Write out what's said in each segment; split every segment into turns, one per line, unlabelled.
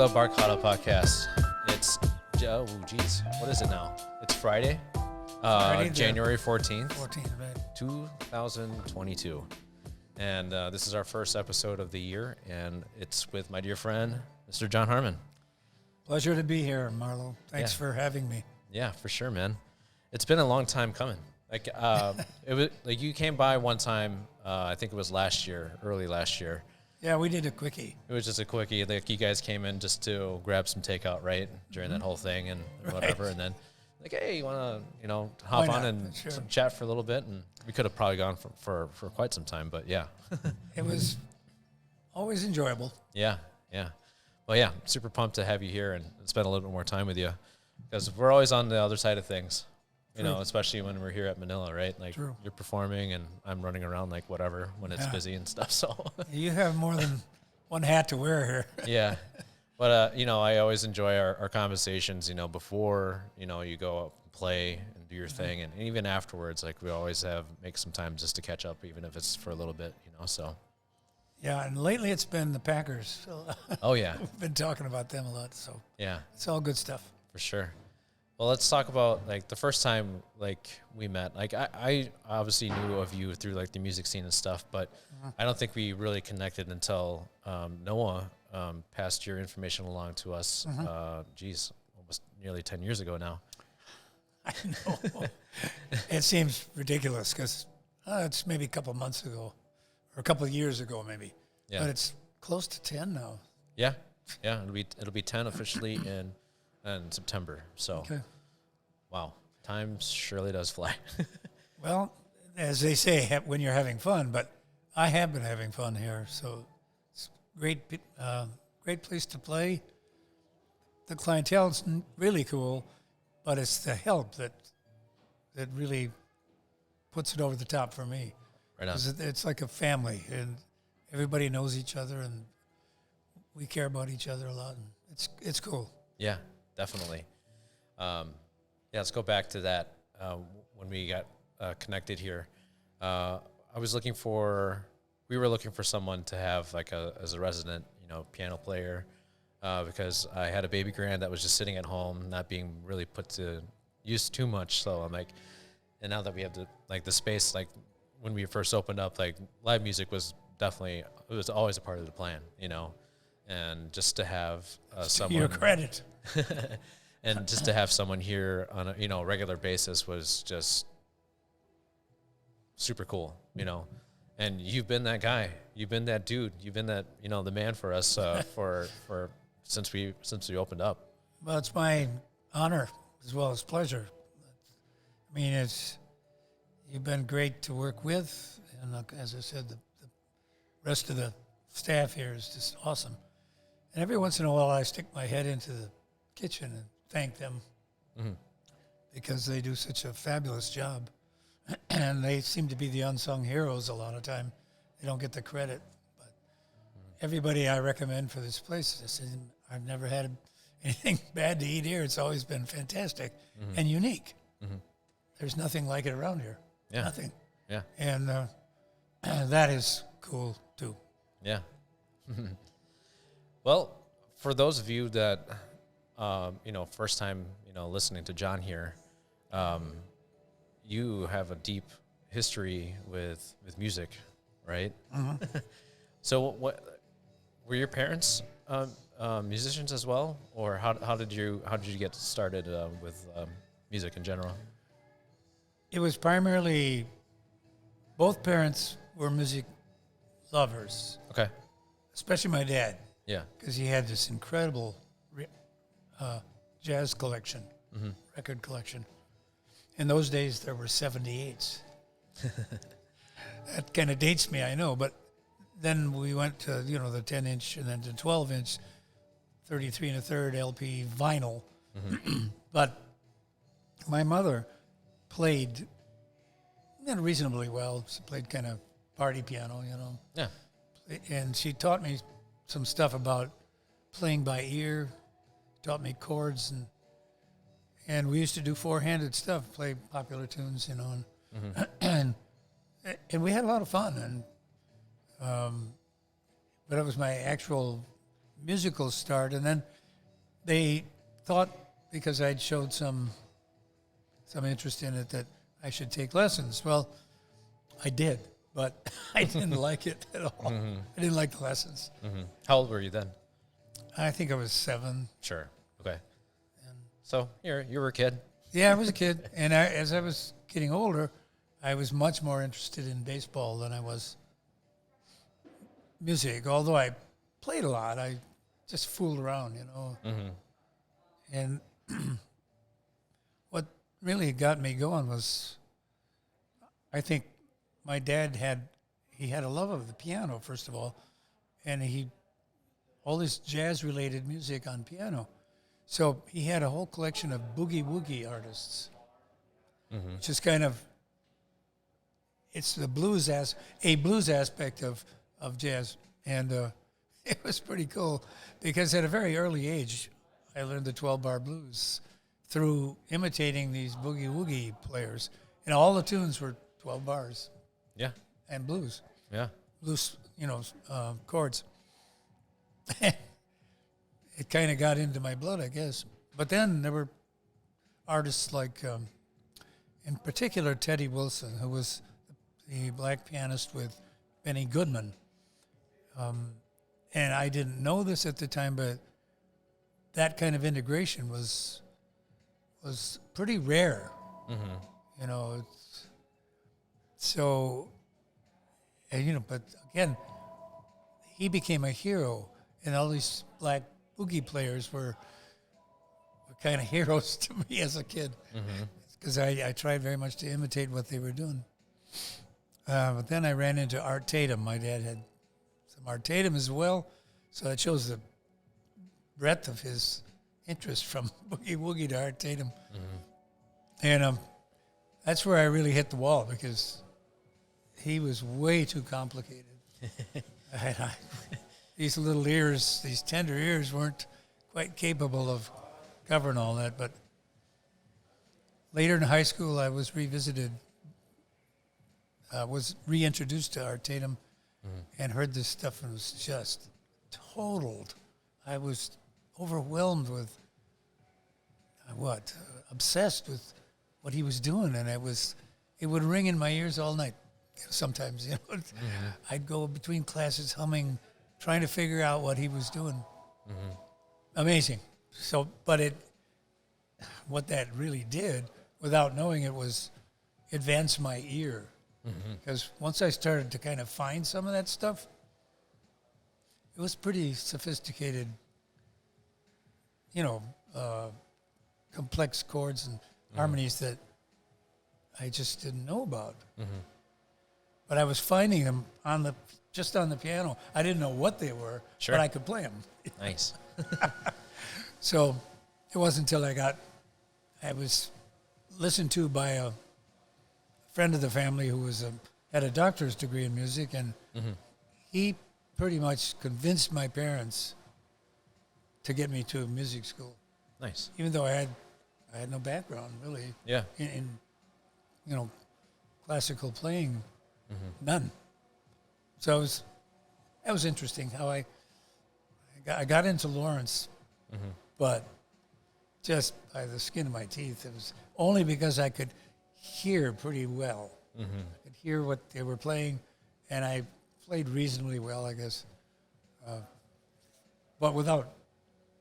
the Barkada Podcast. It's, what is it now? It's Friday, January 14th, 2022. And this is our first episode of the year, and it's with my dear friend, Mr. John Harmon.
Pleasure to be here, Marlo. Thanks for having me.
Yeah, for sure, man. It's been a long time coming. Like, it was like you came by one time. I think it was early last year.
Yeah, we did a quickie.
It was just a quickie. Like, you guys came in just to grab some takeout, right, during that whole thing and whatever. And then, like, hey, you want to, hop on and chat for a little bit? And we could have probably gone for quite some time, but yeah.
It was always enjoyable.
Yeah. Well, yeah, super pumped to have you here and spend a little bit more time with you, because we're always on the other side of things, especially when we're here at Manila, right? Like, you're performing and I'm running around like whatever when it's busy and stuff. So
you have more than one hat to wear here.
Yeah. But, I always enjoy our conversations, before, you go up and play and do your thing. And even afterwards, like, we always make some time just to catch up, even if it's for a little bit, so.
Yeah, and lately it's been the Packers. So
oh, yeah.
We've been talking about them a lot, so.
Yeah.
It's all good stuff.
For sure. Well, let's talk about, like, the first time, like, we met. Like, I obviously knew of you through, like, the music scene and stuff, but I don't think we really connected until Noah passed your information along to us, almost nearly 10 years ago now.
I know. It seems ridiculous because it's maybe a couple months ago, or a couple of years ago maybe. Yeah. But it's close to 10 now.
Yeah. It'll be 10 officially in September. So, Wow, time surely does fly.
Well, as they say, when you're having fun, but I have been having fun here, so it's great place to play. The clientele's really cool, but it's the help that really puts it over the top for me.
Right on.
It's like a family, and everybody knows each other, and we care about each other a lot, and it's cool.
Yeah, definitely. Let's go back to that when we got connected here. We were looking for someone to have like as a resident, piano player, because I had a baby grand that was just sitting at home, not being really put to use too much. So I'm like, and now that we have the space, like when we first opened up, like live music was always a part of the plan, and just to have someone.
Your credit.
And just to have someone here on a regular basis was just super cool, And you've been that guy, you've been that dude, you've been that the man for us for since we opened up.
Well, it's my honor as well as pleasure. I mean, you've been great to work with, and as I said, the rest of the staff here is just awesome. And every once in a while, I stick my head into the kitchen and thank them because they do such a fabulous job. And they seem to be the unsung heroes a lot of time. They don't get the credit. But everybody I recommend for this place, I've never had anything bad to eat here. It's always been fantastic and unique. There's nothing like it around here.
Yeah.
Nothing.
Yeah.
And that is cool, too.
Yeah. Well, for those of you that, first time, listening to John here, you have a deep history with music, right? So what were your parents musicians as well, or how did you get started with music in general?
It was primarily both parents were music lovers.
Okay.
Especially my dad.
Yeah. Because
he had this incredible jazz collection, record collection. In those days, there were 78s. That kind of dates me, I know. But then we went to, the 10-inch and then to 12-inch, 33 1/3 LP vinyl. But my mother played reasonably well. She played kind of party piano,
Yeah.
And she taught me some stuff about playing by ear, taught me chords, and we used to do four-handed stuff, play popular tunes, and we had a lot of fun. And but it was my actual musical start, and then they thought because I'd showed some interest in it that I should take lessons. Well, I did, but I didn't like it at all. I didn't like the lessons.
How old were you then?
I think I was 7.
Sure. Okay. So you were a kid.
Yeah, I was a kid, and as I was getting older, I was much more interested in baseball than I was music. Although I played a lot, I just fooled around, And what really got me going was, I think my dad had a love of the piano, first of all, and all this jazz-related music on piano. So he had a whole collection of boogie-woogie artists, which is kind of, it's the blues aspect of jazz. And it was pretty cool because at a very early age, I learned the 12-bar blues through imitating these boogie-woogie players. And all the tunes were 12 bars.
Yeah.
And blues.
Yeah.
Blues, chords. It kind of got into my blood, I guess. But then there were artists like, in particular, Teddy Wilson, who was the black pianist with Benny Goodman. And I didn't know this at the time, but that kind of integration was pretty rare. So, but again, he became a hero, and all these black boogie players were kind of heroes to me as a kid, because I tried very much to imitate what they were doing. But then I ran into Art Tatum. My dad had some Art Tatum as well, so that shows the breadth of his interest from boogie woogie to Art Tatum. And that's where I really hit the wall, because he was way too complicated. These little ears, these tender ears, weren't quite capable of covering all that. But later in high school, I was reintroduced to Art Tatum, and heard this stuff, and was just totaled. I was overwhelmed with obsessed with what he was doing, and it would ring in my ears all night. Sometimes, I'd go between classes humming, trying to figure out what he was doing. Amazing. So, but what that really did, without knowing it, was advance my ear. Because once I started to kind of find some of that stuff, it was pretty sophisticated, complex chords and harmonies that I just didn't know about. But I was finding them just on the piano. I didn't know what they were, but I could play them.
Nice.
So it wasn't until I was listened to by a friend of the family who had a doctor's degree in music, and he pretty much convinced my parents to get me to music school.
Nice.
Even though I had no background really.
Yeah.
In classical playing, none. So that was interesting how I got into Lawrence, but just by the skin of my teeth. It was only because I could hear pretty well. I could hear what they were playing, and I played reasonably well, I guess. But without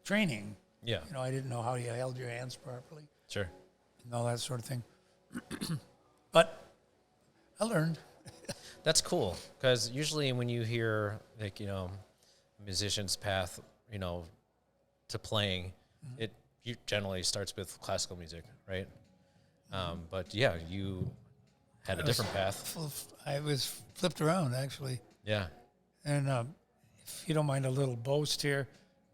training, I didn't know how you held your hands properly.
Sure.
And all that sort of thing. But I learned.
That's cool, because usually when you hear, like, a musician's path, to playing, it generally starts with classical music, right? But yeah, you had a different path.
I was flipped around, actually.
Yeah.
And if you don't mind a little boast here,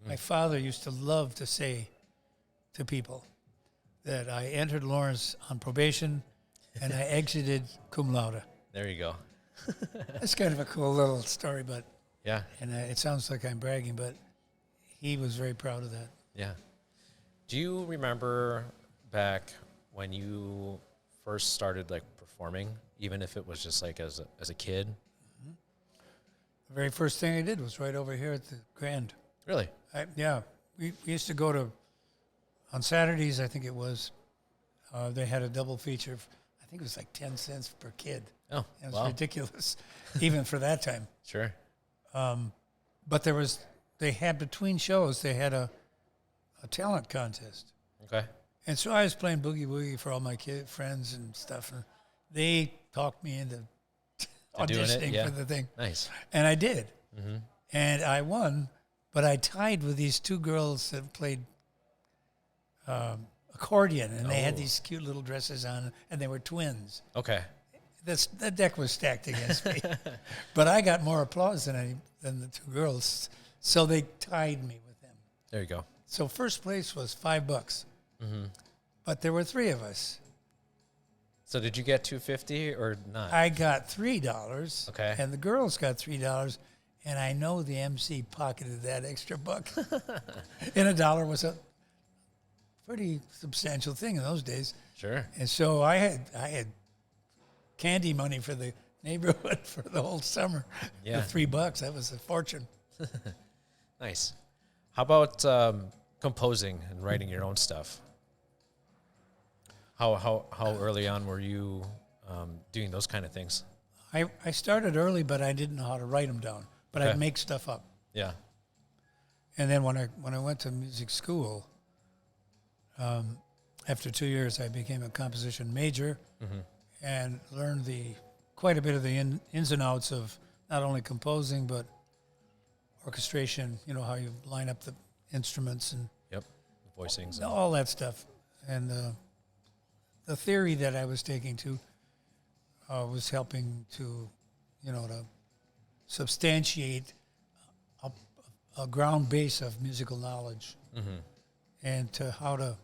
my father used to love to say to people that I entered Lawrence on probation and I exited cum laude.
There you go.
It's kind of a cool little story, but
yeah.
And it sounds like I'm bragging, but he was very proud of that.
Yeah. Do you remember back when you first started performing, even if it was just as a kid?
The very first thing I did was right over here at the Grand.
Really?
Yeah, we used to go to, on Saturdays, I think it was, they had a double feature. I think it was like 10 cents per kid.
Oh,
It was
wow.
ridiculous, even for that time.
Sure.
But they had between shows, they had a talent contest.
Okay.
And so I was playing Boogie Woogie for all my friends and stuff. And they talked me into
doing it,
auditioning
yeah.
for the thing.
Nice.
And I did. And I won, but I tied with these two girls that played accordion. And they had these cute little dresses on, and they were twins.
Okay.
The deck was stacked against me. But I got more applause than the two girls. So they tied me with them.
There you go.
So first place was $5. But there were three of us.
So did you get $2.50 or not?
I got $3.
Okay.
And the girls got $3. And I know the MC pocketed that extra buck. And $1 was a pretty substantial thing in those days.
Sure.
And so I had candy money for the neighborhood for the whole summer.
Yeah.
For $3, that was a fortune.
Nice. How about composing and writing your own stuff? How early on were you doing those kind of things?
I started early, but I didn't know how to write them down. But
Okay.
I'd make stuff up.
Yeah.
And then when I went to music school, after 2 years, I became a composition major and learned quite a bit of the ins and outs of not only composing but orchestration. You know, how you line up the instruments and
Yep. Voicings. And,
all that stuff. And the theory that I was taking to was helping to, to substantiate a ground base of musical knowledge, and to how to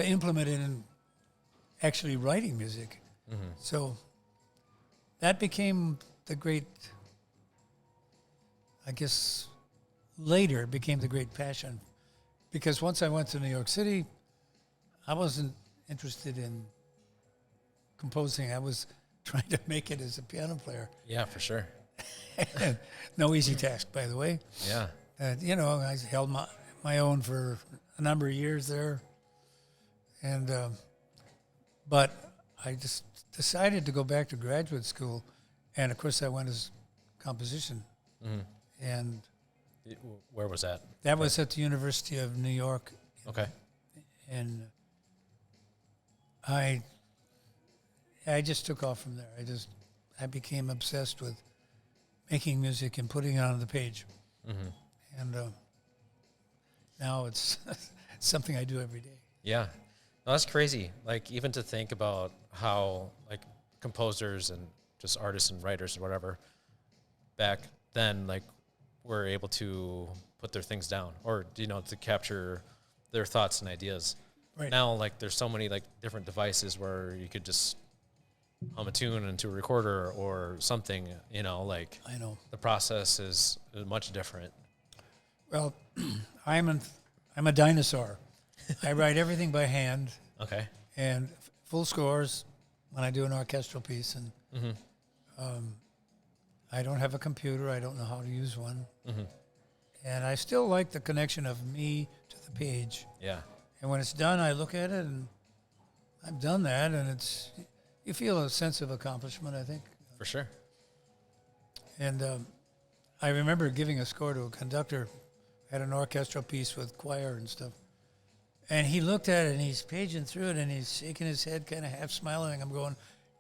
implement it in actually writing music. So that became the great, I guess, later it became the great passion, because once I went to New York City, I wasn't interested in composing. I was trying to make it as a piano player.
yeah, for sure.
No easy task, by the way.
Yeah.
I held my own for a number of years there. And but I just decided to go back to graduate school. And, of course, I went as composition. And
Where was that?
that was at the University of New York.
Okay.
And I just took off from there. I became obsessed with making music and putting it on the page. And now it's something I do every day.
Yeah. No, that's crazy. Like, even to think about how, like, composers and just artists and writers and whatever back then, like, were able to put their things down or, to capture their thoughts and ideas.
Right.
Now, like, there's so many, like, different devices where you could just hum a tune into a recorder or something, like,
I know.
the process is much different.
Well, I'm a dinosaur. I write everything by hand
Okay.
and full scores when I do an orchestral piece. And I don't have a computer. I don't know how to use one. And I still like the connection of me to the page.
Yeah.
And when it's done, I look at it and I've done that, and you feel a sense of accomplishment, I think.
For sure.
And I remember giving a score to a conductor at an orchestral piece with choir and stuff. And he looked at it, and he's paging through it, and he's shaking his head, kind of half smiling. I'm going,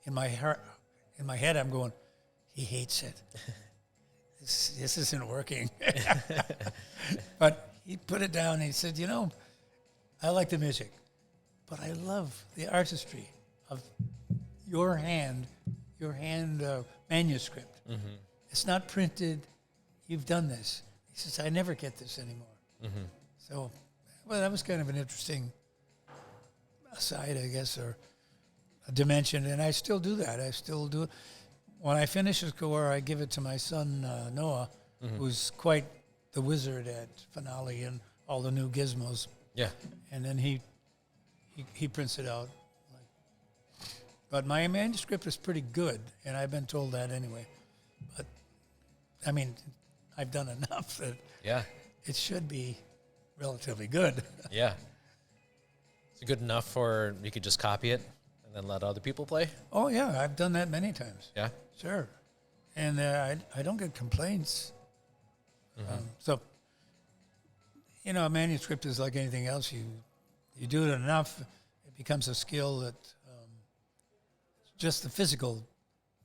in my head, I'm going, he hates it. This isn't working. But he put it down, and he said, I like the music, but I love the artistry of your hand manuscript. It's not printed. You've done this. He says, I never get this anymore. So, well, that was kind of an interesting aside, I guess, or a dimension, and I still do that. I still do it. When I finish a score, I give it to my son, Noah, who's quite the wizard at Finale and all the new gizmos.
Yeah.
And then he prints it out. But my manuscript is pretty good, and I've been told that anyway. But, I mean, I've done enough that
Yeah.
it should be relatively good.
Yeah. Is it good enough for you could just copy it and then let other people play?
Oh, yeah, I've done that many times.
Yeah.
Sure. And I don't get complaints. So, a manuscript is like anything else. You do it enough, it becomes a skill that just the physical,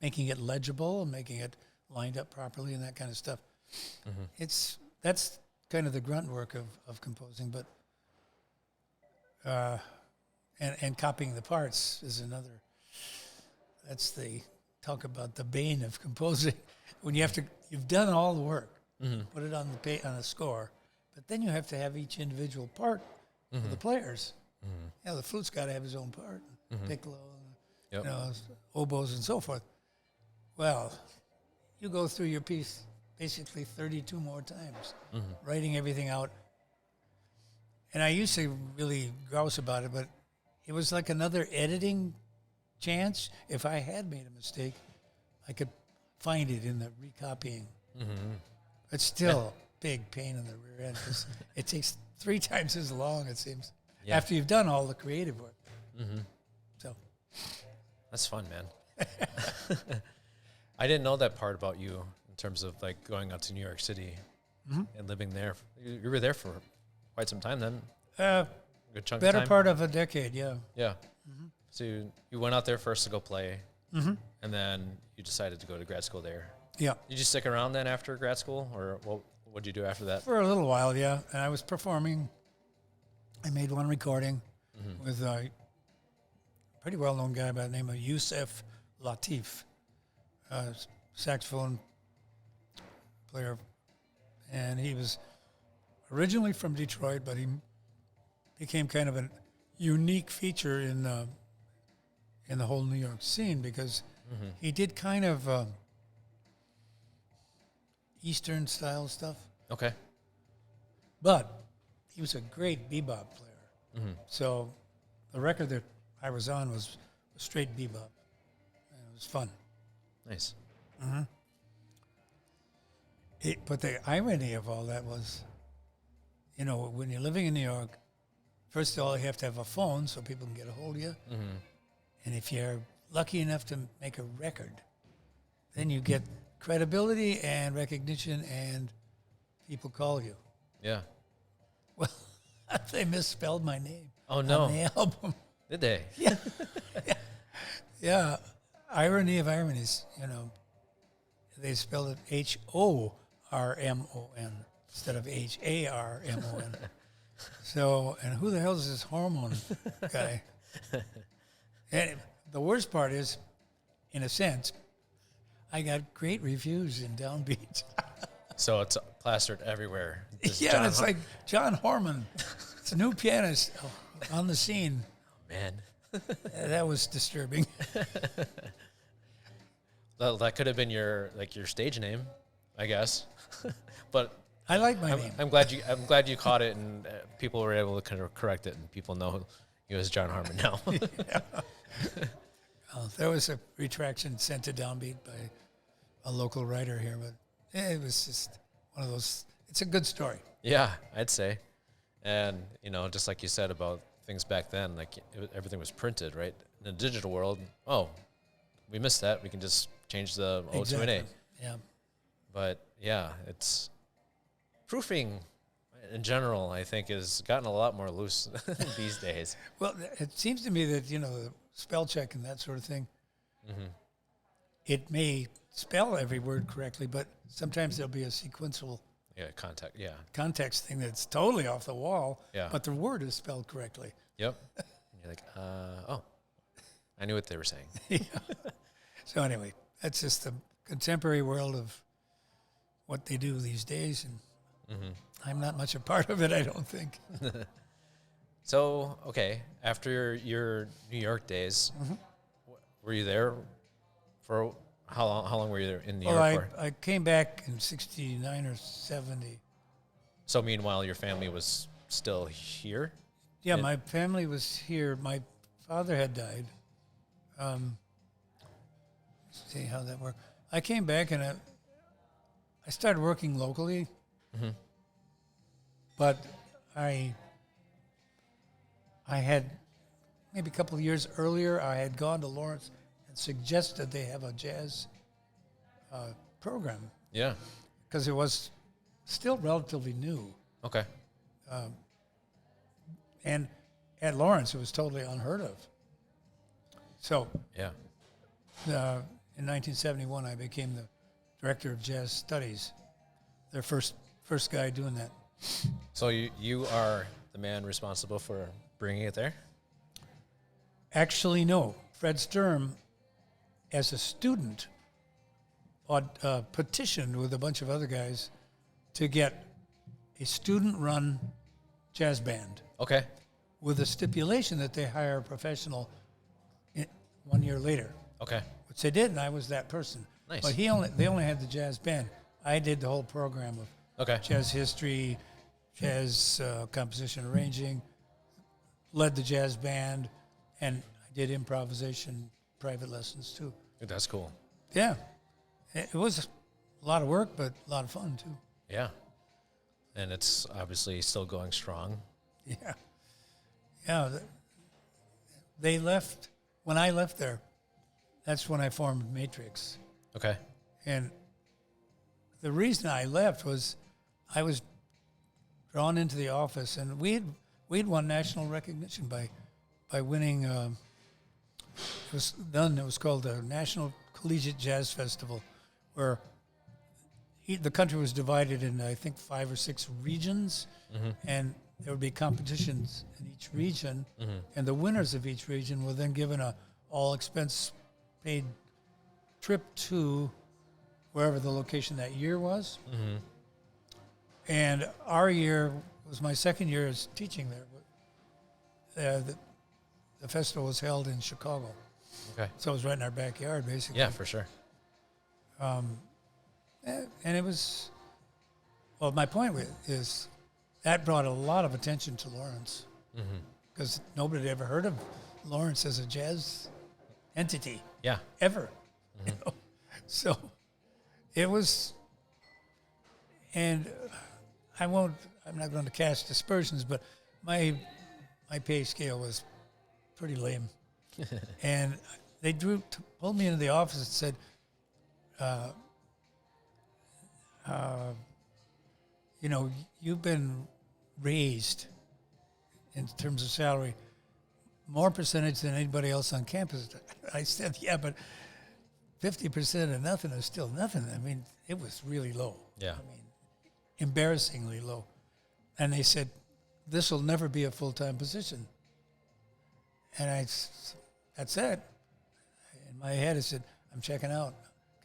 making it legible, making it lined up properly and that kind of stuff. That's kind of the grunt work of composing, but and copying the parts is another. That's the talk about the bane of composing. When you've done all the work, put it on a score, but then you have to have each individual part of the players. The flute's got to have his own part, piccolo, oboes and so forth. Well, you go through your piece basically 32 more times, writing everything out. And I used to really grouse about it, but it was like another editing chance. If I had made a mistake, I could find it in the recopying. It's still a big pain in the rear end because it takes 3 times as long, it seems, after you've done all the creative work. So
that's fun, man. I didn't know that part about you in terms of like going out to New York City and living there. You were there for quite some time then. Good chunk of time.
Better part of a decade, yeah.
Yeah. So you went out there first to go play, and then you decided to go to grad school there.
Yeah.
Did you stick around then after grad school, or what did you do after that?
For a little while, yeah. And I was performing. I made one recording with a pretty well-known guy by the name of Yusef Latif, saxophone player. And he was originally from Detroit, but he became kind of a unique feature in the whole New York scene because he did kind of Eastern style stuff.
Okay.
But he was a great bebop player. So the record that I was on was straight bebop. And it was fun.
Nice.
But the irony of all that was, when you're living in New York, first of all, you have to have a phone so people can get a hold of you. And if you're lucky enough to make a record, then you get credibility and recognition and people call you.
Yeah.
Well, they misspelled my name.
Oh, no.
On the album.
Did they?
Yeah. Yeah. Irony of ironies, They spelled it Hormon instead of Harmon. So, and who the hell is this Harmon guy? And the worst part is, in a sense, I got great reviews in Downbeat.
So it's plastered everywhere.
Yeah, it's like John Harmon. It's a new pianist on the scene.
Oh, man.
That was disturbing.
Well, that could have been your stage name, I guess. But
I like my name.
I'm glad you caught it and people were able to kind of correct it and people know you as John Harmon now.
There was a retraction sent to Downbeat by a local writer here, but it was just one of those. It's a good story.
Yeah, I'd say. And, just like you said about things back then, everything was printed, right? In the digital world, we missed that. We can just change the O to an A.
Yeah.
But, yeah, it's proofing in general, I think, has gotten a lot more loose these days.
Well, it seems to me that, the spell check and that sort of thing, it may spell every word correctly, but sometimes there'll be a sequential context thing that's totally off the wall, but the word is spelled correctly.
Yep. And you're like, I knew what they were saying.
Yeah. So anyway, that's just the contemporary world of what they do these days, and I'm not much a part of it, I don't think.
So, okay, after your New York days, were you there for how long? How long were you there in New York for?
I came back in 69 or 70.
So meanwhile, your family was still here?
Yeah, my family was here. My father had died. Let's see how that worked. I came back and I started working locally. But I had maybe a couple of years earlier, I had gone to Lawrence and suggested they have a jazz program
Yeah.
because it was still relatively new.
Okay.
And at Lawrence, it was totally unheard of. So
Yeah.
in 1971, I became the director of jazz studies, their first guy doing that.
So you are the man responsible for bringing it there?
Actually, no. Fred Sturm, as a student, petitioned with a bunch of other guys to get a student-run jazz band
Okay.
with a stipulation that they hire a professional 1 year later,
Okay.
which they did, and I was that person.
Nice.
But they only had the jazz band. I did the whole program of
Okay.
jazz history, jazz composition arranging, led the jazz band, and I did improvisation private lessons too.
That's cool.
Yeah. It was a lot of work, but a lot of fun too.
Yeah. And it's obviously still going strong.
Yeah. Yeah. They left, when I left there, that's when I formed Matrix.
Okay.
And the reason I left was I was drawn into the office, and we'd won national recognition by winning. It was called the National Collegiate Jazz Festival, where the country was divided into, I think, 5 or 6 regions, and there would be competitions in each region, and the winners of each region were then given a all expense paid trip to wherever the location that year was. And our year was my second year as teaching there. The festival was held in Chicago.
Okay.
So it was right in our backyard, basically.
Yeah, for sure.
And it was, well, my point is that brought a lot of attention to Lawrence because nobody had ever heard of Lawrence as a jazz entity
Yeah.
ever. You know? So it was, and I'm not going to cast aspersions, but my pay scale was pretty lame. And they pulled me into the office and said, you know, you've been raised in terms of salary more percentage than anybody else on campus. I said, yeah, but 50% of nothing is still nothing. I mean, it was really low.
Yeah.
I mean, embarrassingly low. And they said, this will never be a full-time position. And that's it. In my head, I said, I'm checking out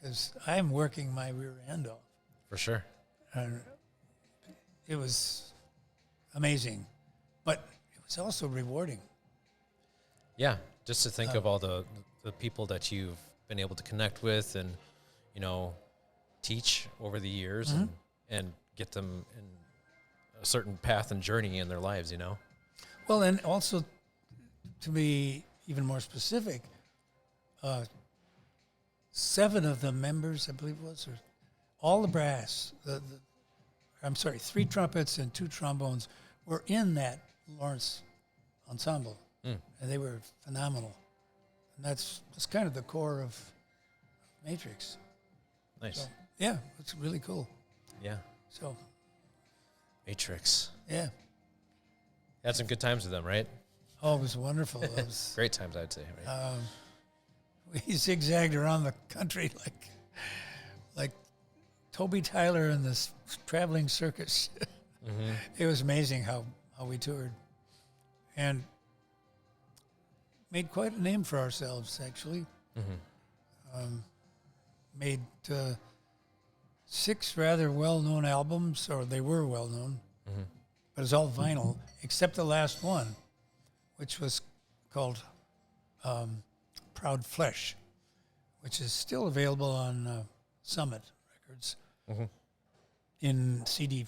because I'm working my rear end off.
For sure.
And it was amazing, but it was also rewarding.
Yeah. Just to think of all the people that you've been able to connect with and, you know, teach over the years and get them in a certain path and journey in their lives, you know?
Well, and also, to be even more specific, 7 of the members, I believe it was, or all the brass, 3 trumpets and 2 trombones were in that Lawrence ensemble, and they were phenomenal. And that's kind of the core of Matrix.
Nice.
So, yeah, it's really cool.
Yeah.
So,
Matrix.
yeah.
Had some good times with them, right?
Oh, it was wonderful. It was,
Great times, I'd say. Right?
we zigzagged around the country like Toby Tyler in this traveling circus. It was amazing how we toured and made quite a name for ourselves, actually. Made 6 rather well-known albums, or they were well-known, but it's all vinyl, except the last one, which was called Proud Flesh, which is still available on Summit Records in CD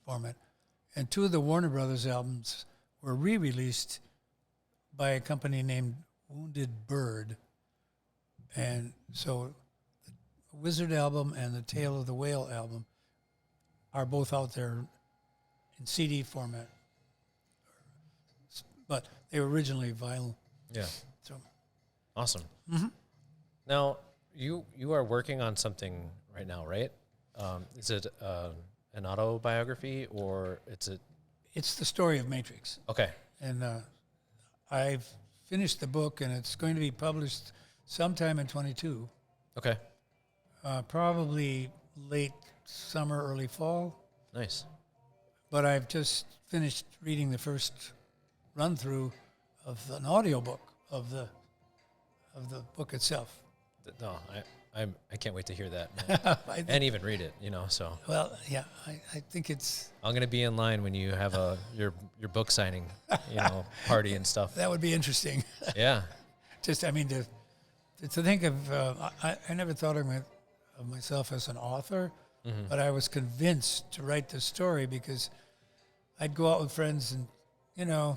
format. And 2 of the Warner Brothers albums were re-released by a company named Wounded Bird. And so the Wizard album and the Tale of the Whale album are both out there in CD format, but they were originally vinyl.
Yeah.
So
Awesome. Now, you are working on something right now, right? Is it an autobiography or
it's the story of Matrix.
Okay.
And I've finished the book, and it's going to be published sometime in 22,
Okay.
probably late summer, early fall.
Nice.
But I've just finished reading the first run through of an audiobook of the book itself.
No, I can't wait to hear that and even read it. So
Well, yeah, I think it's
I'm gonna be in line when you have your book signing, party and stuff.
that would be interesting.
Yeah.
Just I mean to think of I never thought of myself as an author, but I was convinced to write the story because I'd go out with friends and a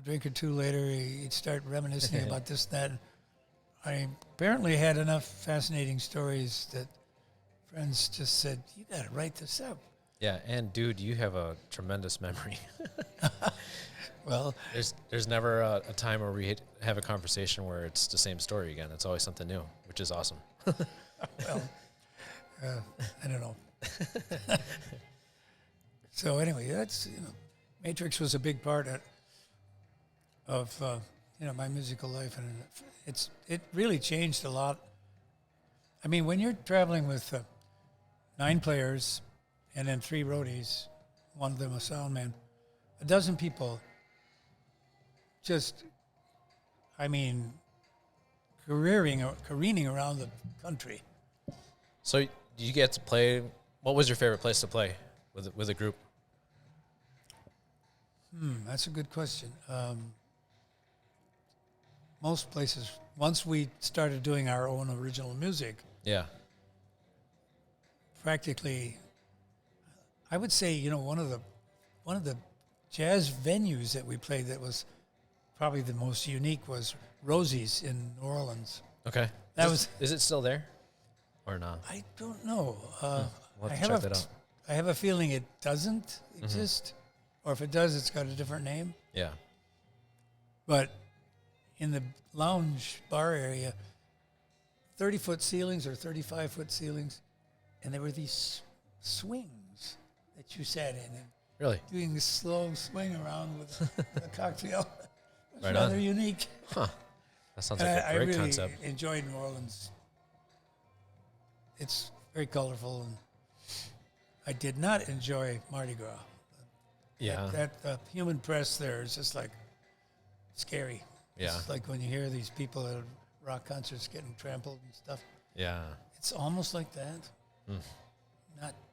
drink or two later you'd start reminiscing about this and that. I apparently had enough fascinating stories that friends just said, "You got to write this up."
Yeah, and dude, you have a tremendous memory.
Well,
there's never a time where we have a conversation where it's the same story again. It's always something new, which is awesome.
well, I don't know. So anyway, that's Matrix was a big part of my musical life, and it really changed a lot. I mean, when you're traveling with 9 players and then 3 roadies, one of them a sound man, a dozen people, just, I mean, careening around the country.
So you get to play. What was your favorite place to play with a group?
That's a good question. Most places, once we started doing our own original music,
Yeah.
practically, I would say, one of the jazz venues that we played that was probably the most unique was Rosie's in New Orleans.
Okay. Is it still there, or not?
I don't know.
We'll have to check that out.
I have a feeling it doesn't exist, or if it does, it's got a different name.
Yeah.
But in the lounge bar area, 30-foot ceilings or 35-foot ceilings, and there were these swings that you sat in and
Really?
doing this slow swing around with a cocktail. It was
Right
rather
on.
unique.
Huh. That sounds
And
like a
I
great
really
concept.
enjoyed New Orleans. It's very colorful, and I did not enjoy Mardi Gras.
Yeah.
That human press there is just like scary.
Yeah.
It's like when you hear these people at rock concerts getting trampled and stuff.
Yeah.
It's almost like that.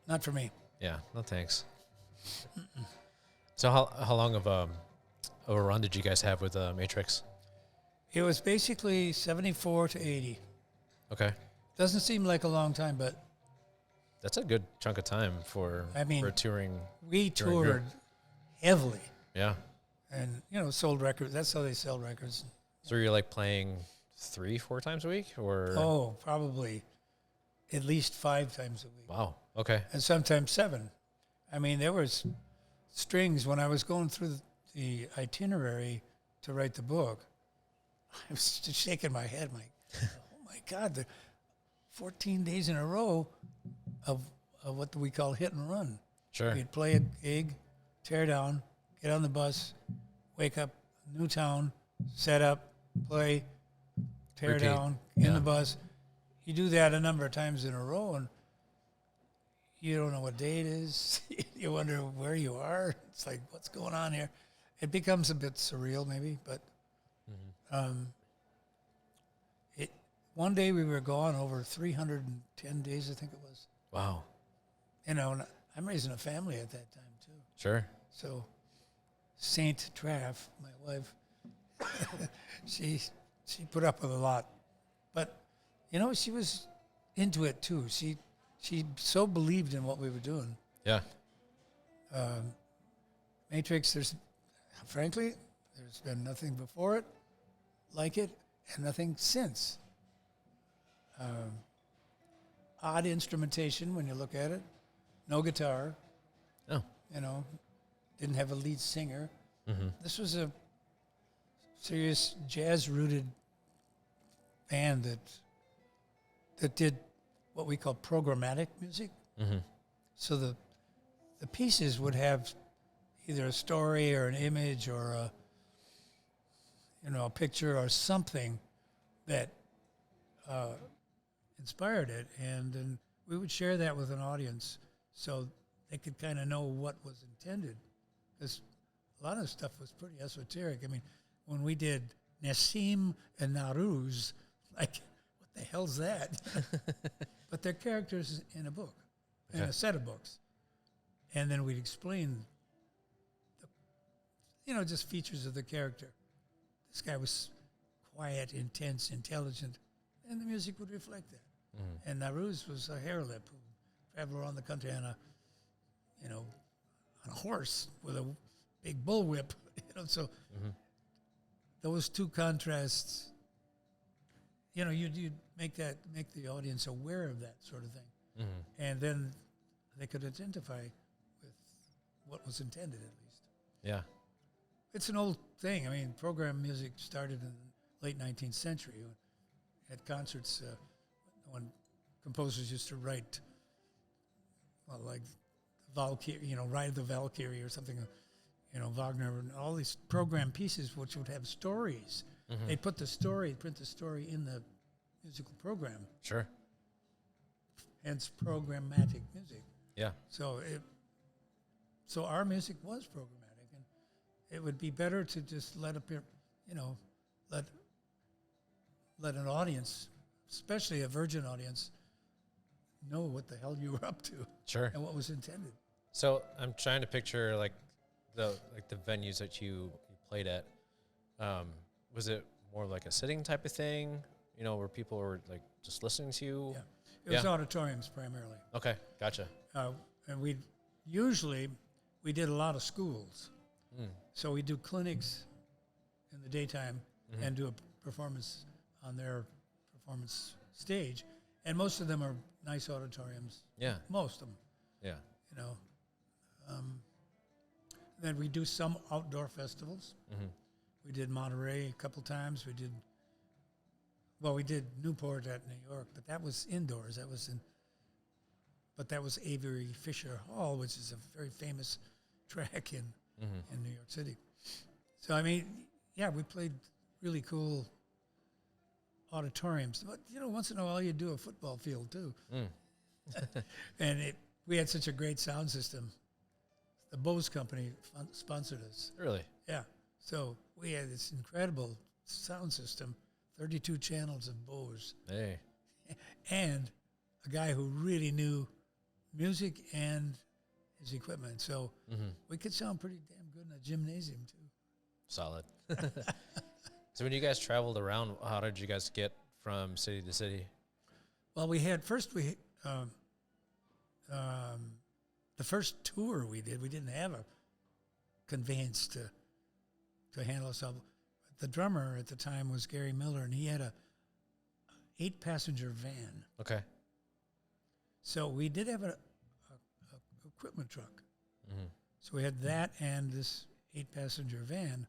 Not for me.
Yeah. No thanks. So how long of a run did you guys have with Matrix?
It was basically 74 to 80.
Okay.
Doesn't seem like a long time, but
That's a good chunk of time for touring.
we
During your-
toured heavily
Yeah.
and, sold records. That's how they sell records.
So you're like playing 3-4 times a week, or?
Oh, probably at least 5 times a week.
Wow. Okay.
And sometimes 7. I mean, there was strings when I was going through the itinerary to write the book. I was just shaking my head, like, oh my God, the 14 days in a row of what do we call hit and run.
Sure.
We'd play a gig, tear down, get on the bus, wake up, new town, set up, play, tear
Repeat.
down, in
Yeah.
the bus. You do that a number of times in a row, and you don't know what day it is. You wonder where you are. It's like, what's going on here? It becomes a bit surreal, maybe, but one day we were gone over 310 days, I think it was.
Wow.
And I'm raising a family at that time, too.
Sure.
So Saint Traf, my wife, she put up with a lot. But, she was into it, too. She so believed in what we were doing.
Yeah.
Matrix, there's been nothing before it like it, and nothing since. Odd instrumentation when you look at it. No guitar.
Oh.
didn't have a lead singer.
Mm-hmm.
This was a serious jazz-rooted band that did what we call programmatic music.
Mm-hmm.
So the pieces would have either a story or an image or a picture or something that inspired it, and then we would share that with an audience so they could kind of know what was intended. Because a lot of stuff was pretty esoteric. I mean, when we did Nassim and Naruz, like, what the hell's that? But they're characters in a book, in a set of books. And then we'd explain, just features of the character. This guy was quiet, intense, intelligent, and the music would reflect that. Mm-hmm. And Naruz was a hare lip who traveled around the country on a horse with a big bullwhip. So mm-hmm. those two contrasts, you'd make the audience aware of that sort of thing, mm-hmm. and then they could identify with what was intended, at least.
Yeah,
it's an old thing. I mean, program music started in the late 19th century at concerts when composers used to write, like Valkyrie, Ride of the Valkyrie or something, Wagner, and all these program pieces which would have stories. Mm-hmm. They print the story in the musical program.
Sure.
Hence programmatic music.
Yeah.
So our music was programmatic, and it would be better to just let an audience, especially a virgin audience, know what the hell you were up to.
Sure.
And what was intended.
So I'm trying to picture the venues that you played at. Was it more like a sitting type of thing, where people were like just listening to you?
Yeah. It was auditoriums primarily.
Okay, gotcha.
And we did a lot of schools. Mm. So we do clinics in the daytime, mm-hmm. and do a performance on their performance stage. And most of them are nice auditoriums. Yeah. Most of them.
Yeah.
Then we do some outdoor festivals. Mm-hmm. We did Monterey a couple times. We did Newport at New York, but that was indoors. That was Avery Fisher Hall, which is a very famous track in New York City. So, I mean, yeah, we played really cool auditoriums. But, once in a while you do a football field, too. Mm. And we had such a great sound system. The Bose Company sponsored us.
Really?
Yeah. So we had this incredible sound system, 32 channels of Bose.
Hey.
And a guy who really knew music and his equipment. So we could sound pretty damn good in a gymnasium, too.
Solid. So when you guys traveled around, how did you guys get from city to city?
Well, the first tour we didn't have a conveyance to handle us all. The drummer at the time was Gary Miller, and he had a 8-passenger van.
Okay.
So we did have a equipment truck. Mm-hmm. So we had that and this 8-passenger van.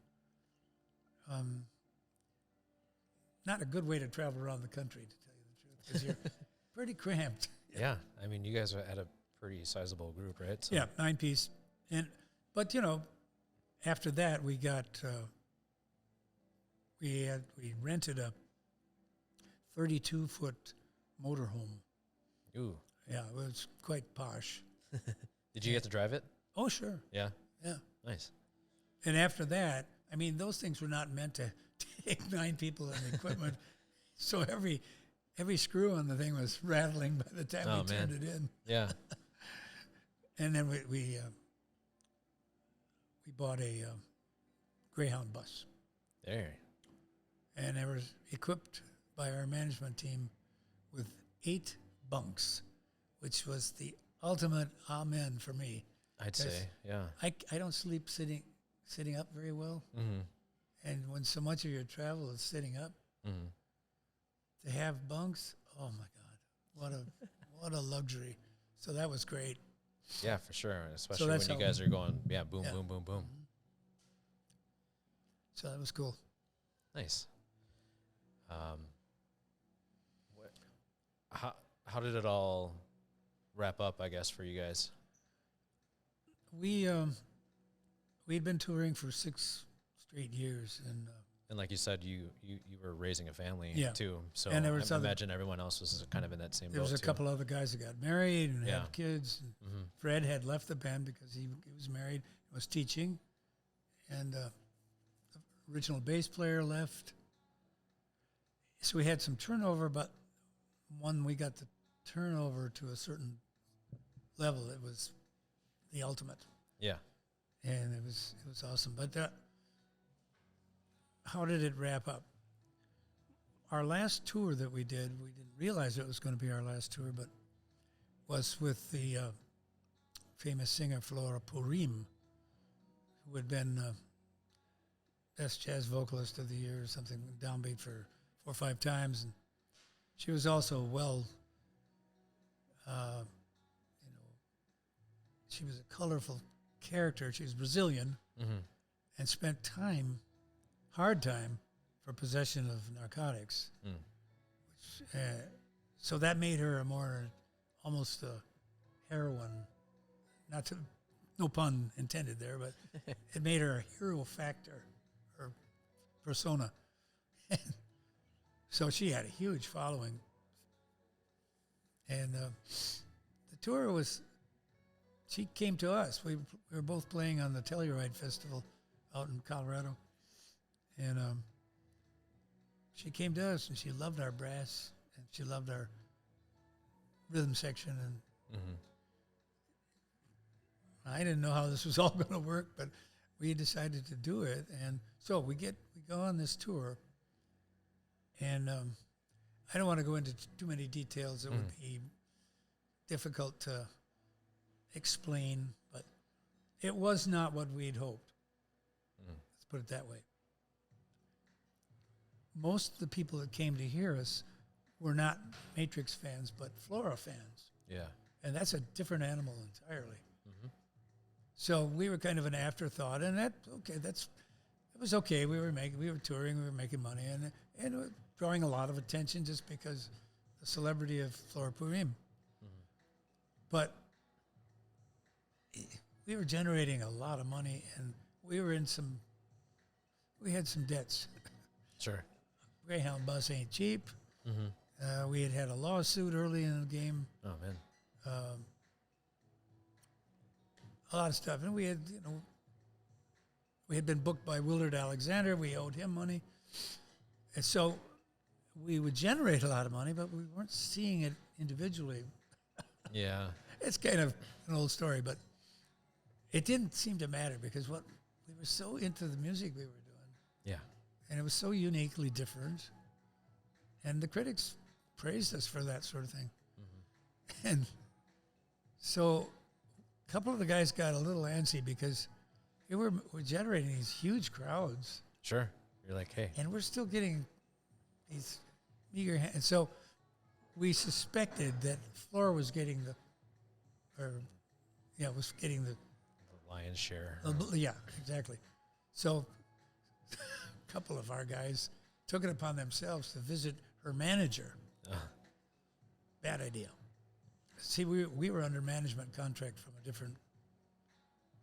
Not a good way to travel around the country, to tell you the truth, because you're pretty cramped.
Yeah. I mean, you guys had a pretty sizable group, right? So.
Yeah, 9-piece. But after that we got we rented a 32-foot motorhome.
Ooh.
Yeah, it was quite posh.
Did you get to drive it?
Oh, sure.
Yeah.
Yeah.
Nice.
And after that, I mean, those things were not meant to take 9 people and equipment. So every screw on the thing was rattling by the time we turned it in.
Yeah.
And then we bought a Greyhound bus.
There.
And it was equipped by our management team with 8 bunks, which was the ultimate amen for me.
I'd say, yeah.
I don't sleep sitting up very well. Mm-hmm. And when so much of your travel is sitting up, to have bunks, oh my God, what a luxury. So that was great.
Yeah, for sure. Especially
that's
when you
how-
guys are going, boom,
Yeah.
boom, boom, boom.
So that was cool.
Nice. What, how did it all wrap up, I guess, for you guys?
We'd been touring for 6 straight years, and
And like you said, you were raising a family
Yeah.
too. So
And there was
I
other-
imagine everyone else was kind of in that same
there
boat
was a
too.
couple other guys that got married and
Yeah.
had kids. And
Mm-hmm.
Fred had left the band because he was married, was teaching, and the original bass player left. So we had some turnover, but when we got the turnover to a certain level, it was the ultimate,
Yeah.
and it was awesome. But how did it wrap up? Our last tour that we didn't realize it was going to be our last tour, but was with the famous singer Flora Purim, who had been best jazz vocalist of the year or something, downbeat for 4 or 5 times, and she was also she was a colorful character. She was Brazilian
Mm-hmm.
and spent hard time, for possession of narcotics.
Mm.
So that made her almost a heroine. No pun intended there, but it made her a hero factor, or persona. So she had a huge following. And the tour she came to us. We were both playing on the Telluride Festival out in Colorado. And she came to us, and she loved our brass, and she loved our rhythm section. And
Mm-hmm.
I didn't know how this was all going to work, but we decided to do it. And so we go on this tour. And I don't want to go into too many details. It would be difficult to explain, but it was not what we'd hoped. Let's put it that way. Most of the people that came to hear us were not Matrix fans, but Flora fans.
Yeah.
And that's a different animal entirely.
Mm-hmm.
So we were kind of an afterthought, and it was okay. We were touring, we were making money, and we were drawing a lot of attention just because the celebrity of Flora Purim.
Mm-hmm.
But we were generating a lot of money, and we had some debts.
Sure.
Greyhound bus ain't cheap.
Mm-hmm.
We had a lawsuit early in the game.
Oh man.
A lot of stuff, and we had been booked by Willard Alexander. We owed him money, and so we would generate a lot of money, but we weren't seeing it individually.
Yeah.
It's kind of an old story, but it didn't seem to matter because we were so into the music we were doing,
Yeah.
and it was so uniquely different, and the critics praised us for that sort of thing. Mm-hmm. And so a couple of the guys got a little antsy because we're generating these huge crowds,
Sure. You're like, hey.
and we're still getting these meager and so we suspected that Flora was getting the
Lion's share.
yeah, exactly. So a couple of our guys took it upon themselves to visit her manager. Bad idea. See, we were under management contract from a different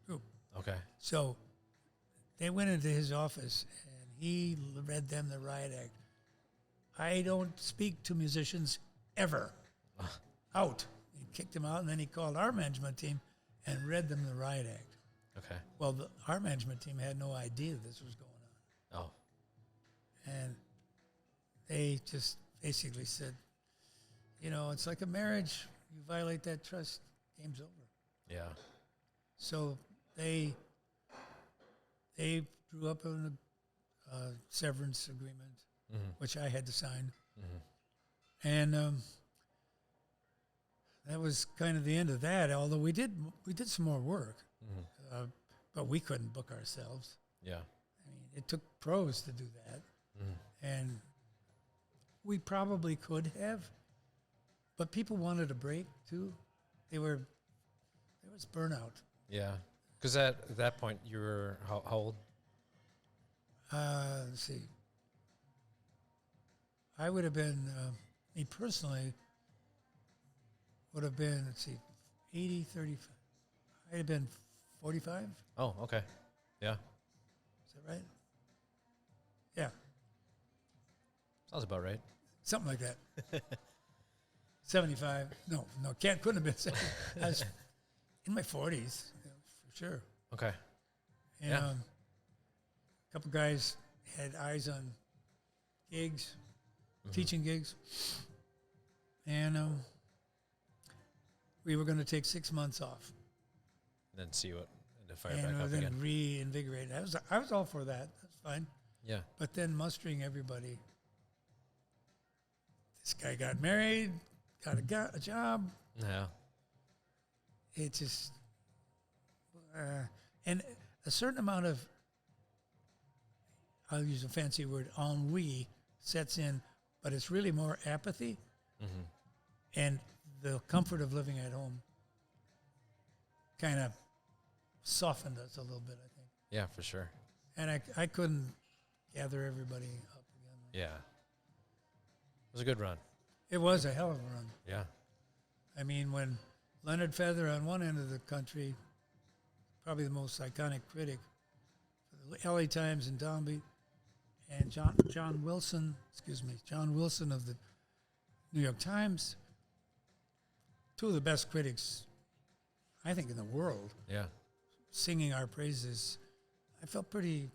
group.
Okay.
So they went into his office, and he read them the riot act. I don't speak to musicians ever. Out. He kicked them out, and then he called our management team and read them the riot act.
Okay.
Well, our management team had no idea this was going on.
Oh.
And they just basically said, it's like a marriage. You violate that trust, game's over.
Yeah.
So they drew up a severance agreement,
Mm-hmm.
which I had to sign.
Mm-hmm.
And that was kind of the end of that, although we did some more work,
Mm-hmm.
but we couldn't book ourselves.
Yeah.
I mean, it took pros to do that.
Mm-hmm.
And we probably could have, but people wanted a break too. They were was burnout.
Yeah. Because at that point, you were how old?
Let's see. I would have been, me personally, would have been, let's see, 80, 35. I'd have been 45.
Oh, okay. Yeah.
Is that right? Yeah,
Sounds about right.
something like that. 75. No, couldn't have been 70. I was in my 40s, for sure.
Okay.
And
Yeah.
a couple guys had eyes on gigs, teaching gigs. And we were going to take 6 months off
And then see what, and to fire
and
back up
then
again.
reinvigorate. I was all for that. That's fine.
Yeah.
But then mustering everybody. This guy got married, got a job.
Yeah.
It just, and a certain amount of, I'll use a fancy word, ennui sets in, but it's really more apathy and the comfort of living at home kind of softened us a little bit, I think.
Yeah, for sure.
And I couldn't gather everybody up again.
Yeah. It was a good run.
It was a hell of a run.
Yeah.
I mean, when Leonard Feather on one end of the country, probably the most iconic critic for the LA Times and Downbeat, and John Wilson of the New York Times, two of the best critics, I think, in the world,
Yeah.
singing our praises. I felt pretty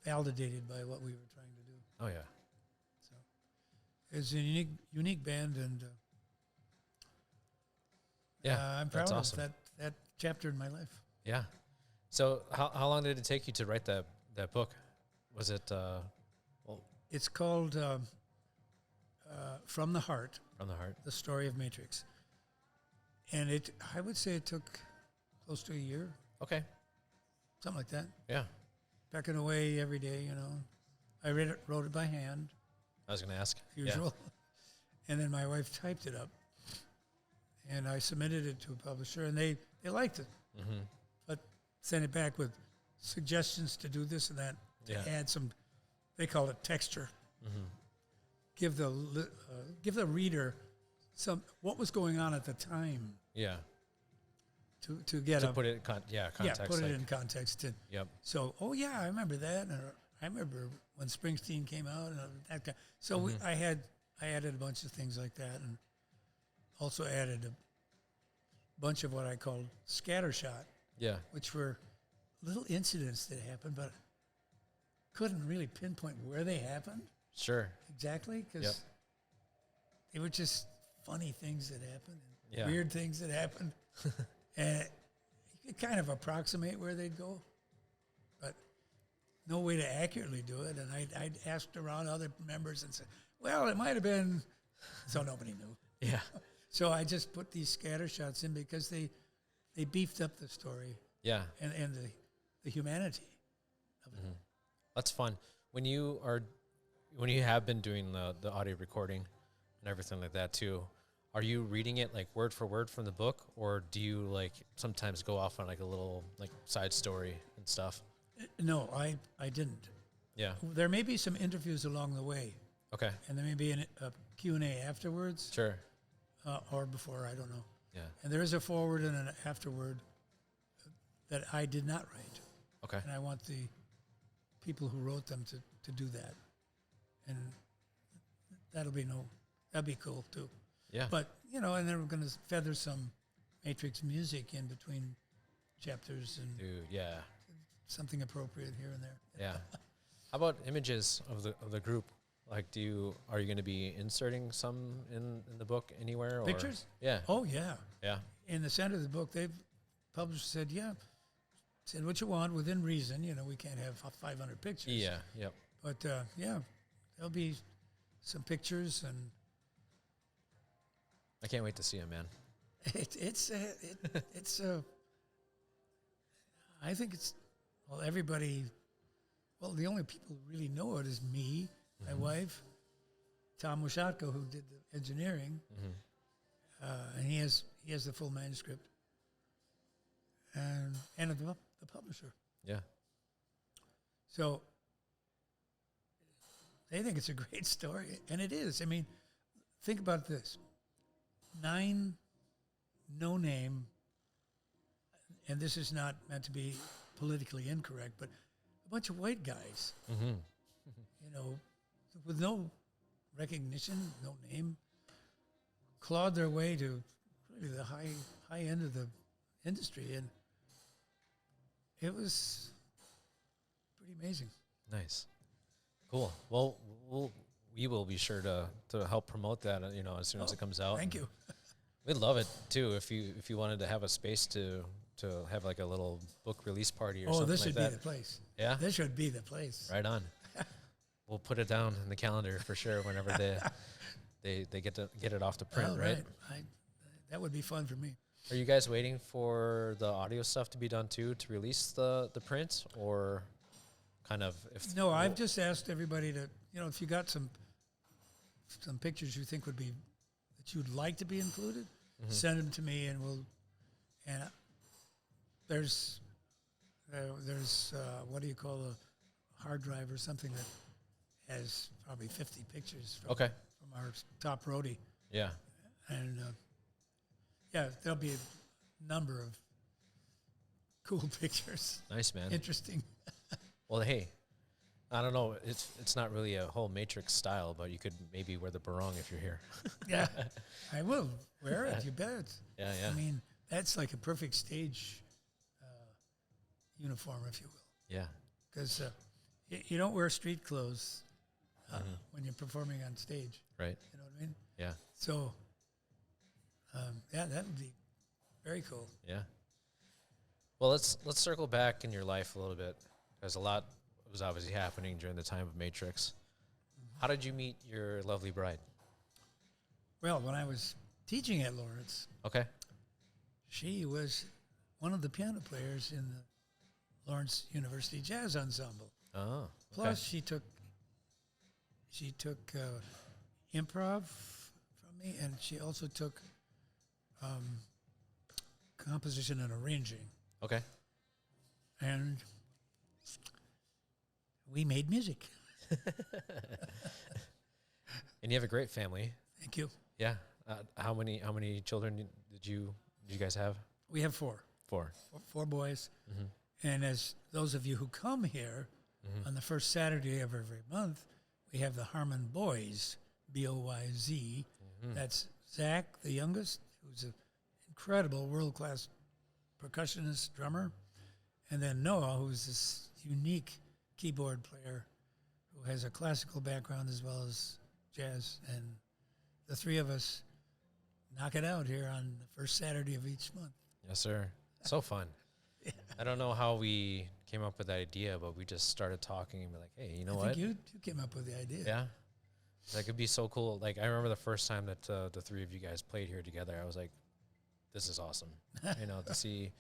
validated by what we were trying to do.
Oh, yeah.
So it's a unique band, and I'm proud
that's
of
awesome.
that chapter in my life.
Yeah. So how long did it take you to write that book? Was it
It's called From the Heart,
From the Heart?
The Story of Matrix. And I would say it took close to a year,
Okay.
something like that.
Yeah.
Pecking away every day, you know. I wrote it by hand,
I was going to ask.
usual. And then my wife typed it up. And I submitted it to a publisher, and they liked it.
Mm-hmm.
But sent it back with suggestions to do this and that, to
Yeah.
add some, they call it texture.
Mm-hmm.
Give the reader what was going on at the time
Yeah.
to get
To
a
put it in context.
put it
like-
in context. And
Yep.
so, I remember that, and I remember when Springsteen came out, and that guy. So I added a bunch of things like that, and also added a bunch of what I called scattershot,
Yeah.
which were little incidents that happened, but couldn't really pinpoint where they happened
Sure.
exactly because
Yep.
they were just funny things that happened, and
Yeah.
weird things that happened, and you could kind of approximate where they'd go, but no way to accurately do it. And I'd asked around other members and said, well, it might have been, so nobody knew.
Yeah.
So I just put these scatter shots in because they beefed up the story
Yeah.
and the humanity of it.
That's fun. When you have been doing the audio recording and everything like that too, are you reading it like word for word from the book, or do you like sometimes go off on like a little like side story and stuff?
No, I didn't.
Yeah.
There may be some interviews along the way,
Okay.
and there may be a Q&A afterwards
Sure.
or before, I don't know.
Yeah.
And there is a forward and an afterword that I did not write.
Okay.
And I want the people who wrote them to do that. And that'd be cool too.
Yeah.
But, and then we're going to feather some Matrix music in between chapters and
Dude, yeah.
something appropriate here and there.
Yeah. How about images of the group? Like, are you going to be inserting some in the book anywhere? Or?
Pictures?
Yeah.
Oh, yeah.
Yeah.
In the center of the book, publisher said, said what you want within reason. We can't have 500 pictures.
Yeah. Yep.
But, there'll be some pictures, and
I can't wait to see them, man.
I think everybody, the only people who really know it is me, my wife, Tom Washatko, who did the engineering, and he has the full manuscript. and the publisher.
Yeah.
So they think it's a great story, and it is. I mean, think about this: 9 no-name, and this is not meant to be politically incorrect, but a bunch of white guys, you know, with no recognition, no name, clawed their way to really the high end of the industry, and it was pretty amazing.
Nice. Cool. Well, we will be sure to help promote that, you know, as soon as it comes out.
Thank you.
We'd love it too if you wanted to have a space to have like a little book release party or something
this
like
should
that.
be the place.
Yeah?
This should be the place.
Right on. We'll put it down in the calendar for sure whenever they get it off the print,
Oh,
right?
That would be fun for me.
Are you guys waiting for the audio stuff to be done too to release the print, or kind of
No, I've just asked everybody to, you know, if you got some pictures you think would be that you'd like to be included, send them to me, and there's what do you call a hard drive or something that has probably 50 pictures from our top roadie.
Yeah.
And there'll be a number of cool pictures.
Nice, man.
Interesting.
Well, hey, I don't know. It's not really a whole Matrix style, but you could maybe wear the barong if you're here.
Yeah, I will wear it. You bet.
Yeah.
I mean, that's like a perfect stage uniform, if you will.
Yeah.
Because you don't wear street clothes when you're performing on stage.
Right.
You know what I mean?
Yeah.
So, that would be very cool.
Yeah. Well, let's circle back in your life a little bit, because a lot was obviously happening during the time of Matrix. How did you meet your lovely bride?
Well, when I was teaching at Lawrence,
Okay.
she was one of the piano players in the Lawrence University Jazz Ensemble.
Oh. Okay.
Plus, she took improv from me, and she also took composition and arranging.
Okay.
And we made music.
And you have a great family.
Thank you.
Yeah. How many children did you guys have?
We have 4.
4.
4 boys.
Mm-hmm.
And as those of you who come here on the first Saturday of every month, we have the Harmon Boyz, Boyz. That's Zach, the youngest, who's an incredible world-class percussionist, drummer. And then Noah, who's this unique keyboard player who has a classical background as well as jazz. And the 3 of us knock it out here on the first Saturday of each month.
Yes, sir. So fun. Yeah. I don't know how we came up with that idea, but we just started talking and be like, hey, you know what?
I think you came up with the idea.
Yeah. That could be so cool. Like, I remember the first time that the 3 of you guys played here together, I was like, this is awesome. You know, to see,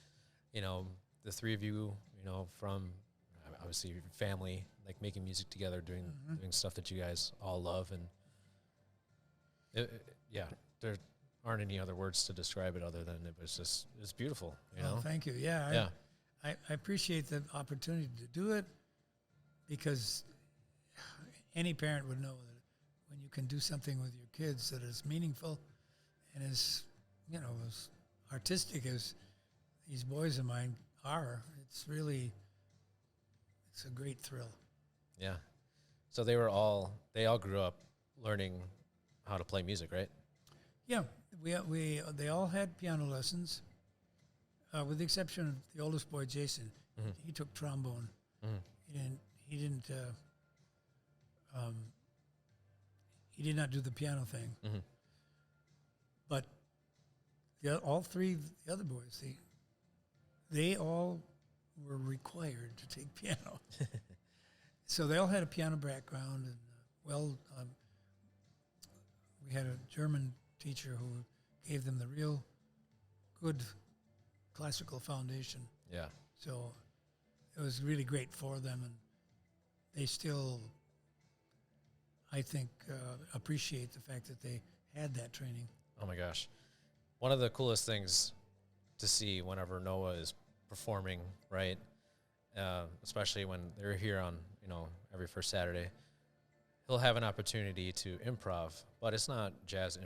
you know, the 3 of you, you know, from obviously your family, like making music together, doing stuff that you guys all love. And there aren't any other words to describe it other than it's beautiful, you know?
Thank you. Yeah. I appreciate the opportunity to do it, because any parent would know that when you can do something with your kids that is meaningful and as, you know, as artistic as these boys of mine are, it's a great thrill.
Yeah. So they all grew up learning how to play music, right?
Yeah. They all had piano lessons, with the exception of the oldest boy, Jason. He took trombone. He did not do the piano thing. But all 3 of the other boys, they all were required to take piano. So they all had a piano background, and we had a German teacher who gave them the real good classical foundation.
Yeah.
So it was really great for them, and they still, I think, appreciate the fact that they had that training.
Oh my gosh. One of the coolest things to see whenever Noah is performing, right? Especially when they're here on, every first Saturday, he'll have an opportunity to improv, but it's not jazz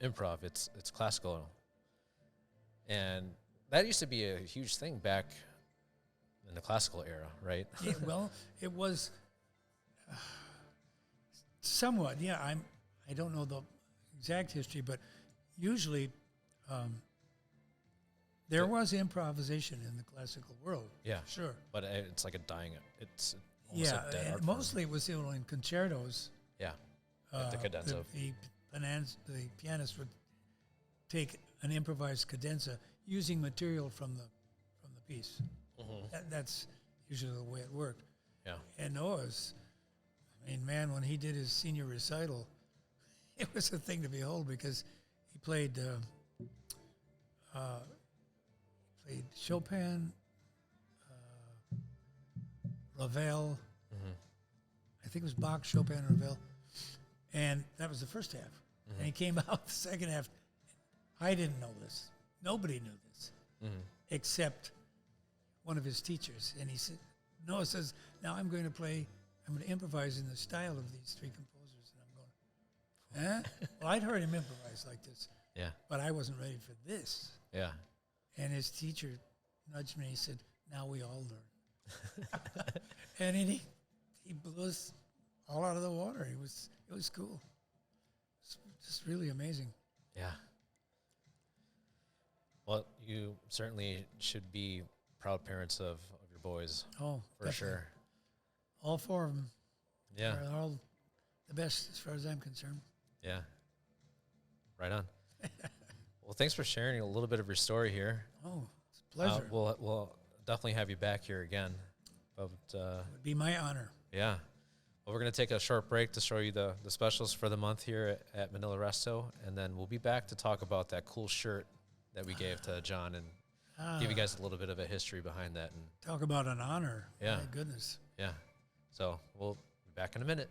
improv. It's classical, and that used to be a huge thing back in the classical era, right?
Yeah, well, it was somewhat. Yeah, I don't know the exact history, but usually there was improvisation in the classical world.
Yeah,
sure.
But it's like it's almost a dead art
and mostly it was in concertos.
Yeah, like the cadenza.
The pianist would take an improvised cadenza using material from the piece.
Mm-hmm.
That's usually the way it worked.
Yeah.
And Noah's, man, when he did his senior recital, it was a thing to behold because he played Chopin, Ravel.
Mm-hmm.
I think it was Bach, Chopin, and Ravel. And that was the first half.
Mm-hmm.
And he came out the second half. I didn't know this. Nobody knew this except one of his teachers. And he said, Noah says, now I'm going to improvise in the style of these three composers. And I'm going, huh? Well, I'd heard him improvise like this.
Yeah.
But I wasn't ready for this.
Yeah.
And his teacher nudged me. He said, now we all learn. And then he blew us all out of the water. It was cool. It's just really amazing.
Yeah. Well, you certainly should be proud parents of your boys.
Oh,
for
definitely.
Sure.
All four of them.
Yeah.
They're all the best as far as I'm concerned.
Yeah. Right on. Well, thanks for sharing a little bit of your story here.
Oh, it's a pleasure.
We'll definitely have you back here again. But
it would be my honor.
yeah. Well, we're going to take a short break to show you the specials for the month here at Manila Resto, and then we'll be back to talk about that cool shirt that we gave to John and give you guys a little bit of a history behind that. And
talk about an honor.
Yeah.
My goodness.
yeah. So we'll be back in a minute.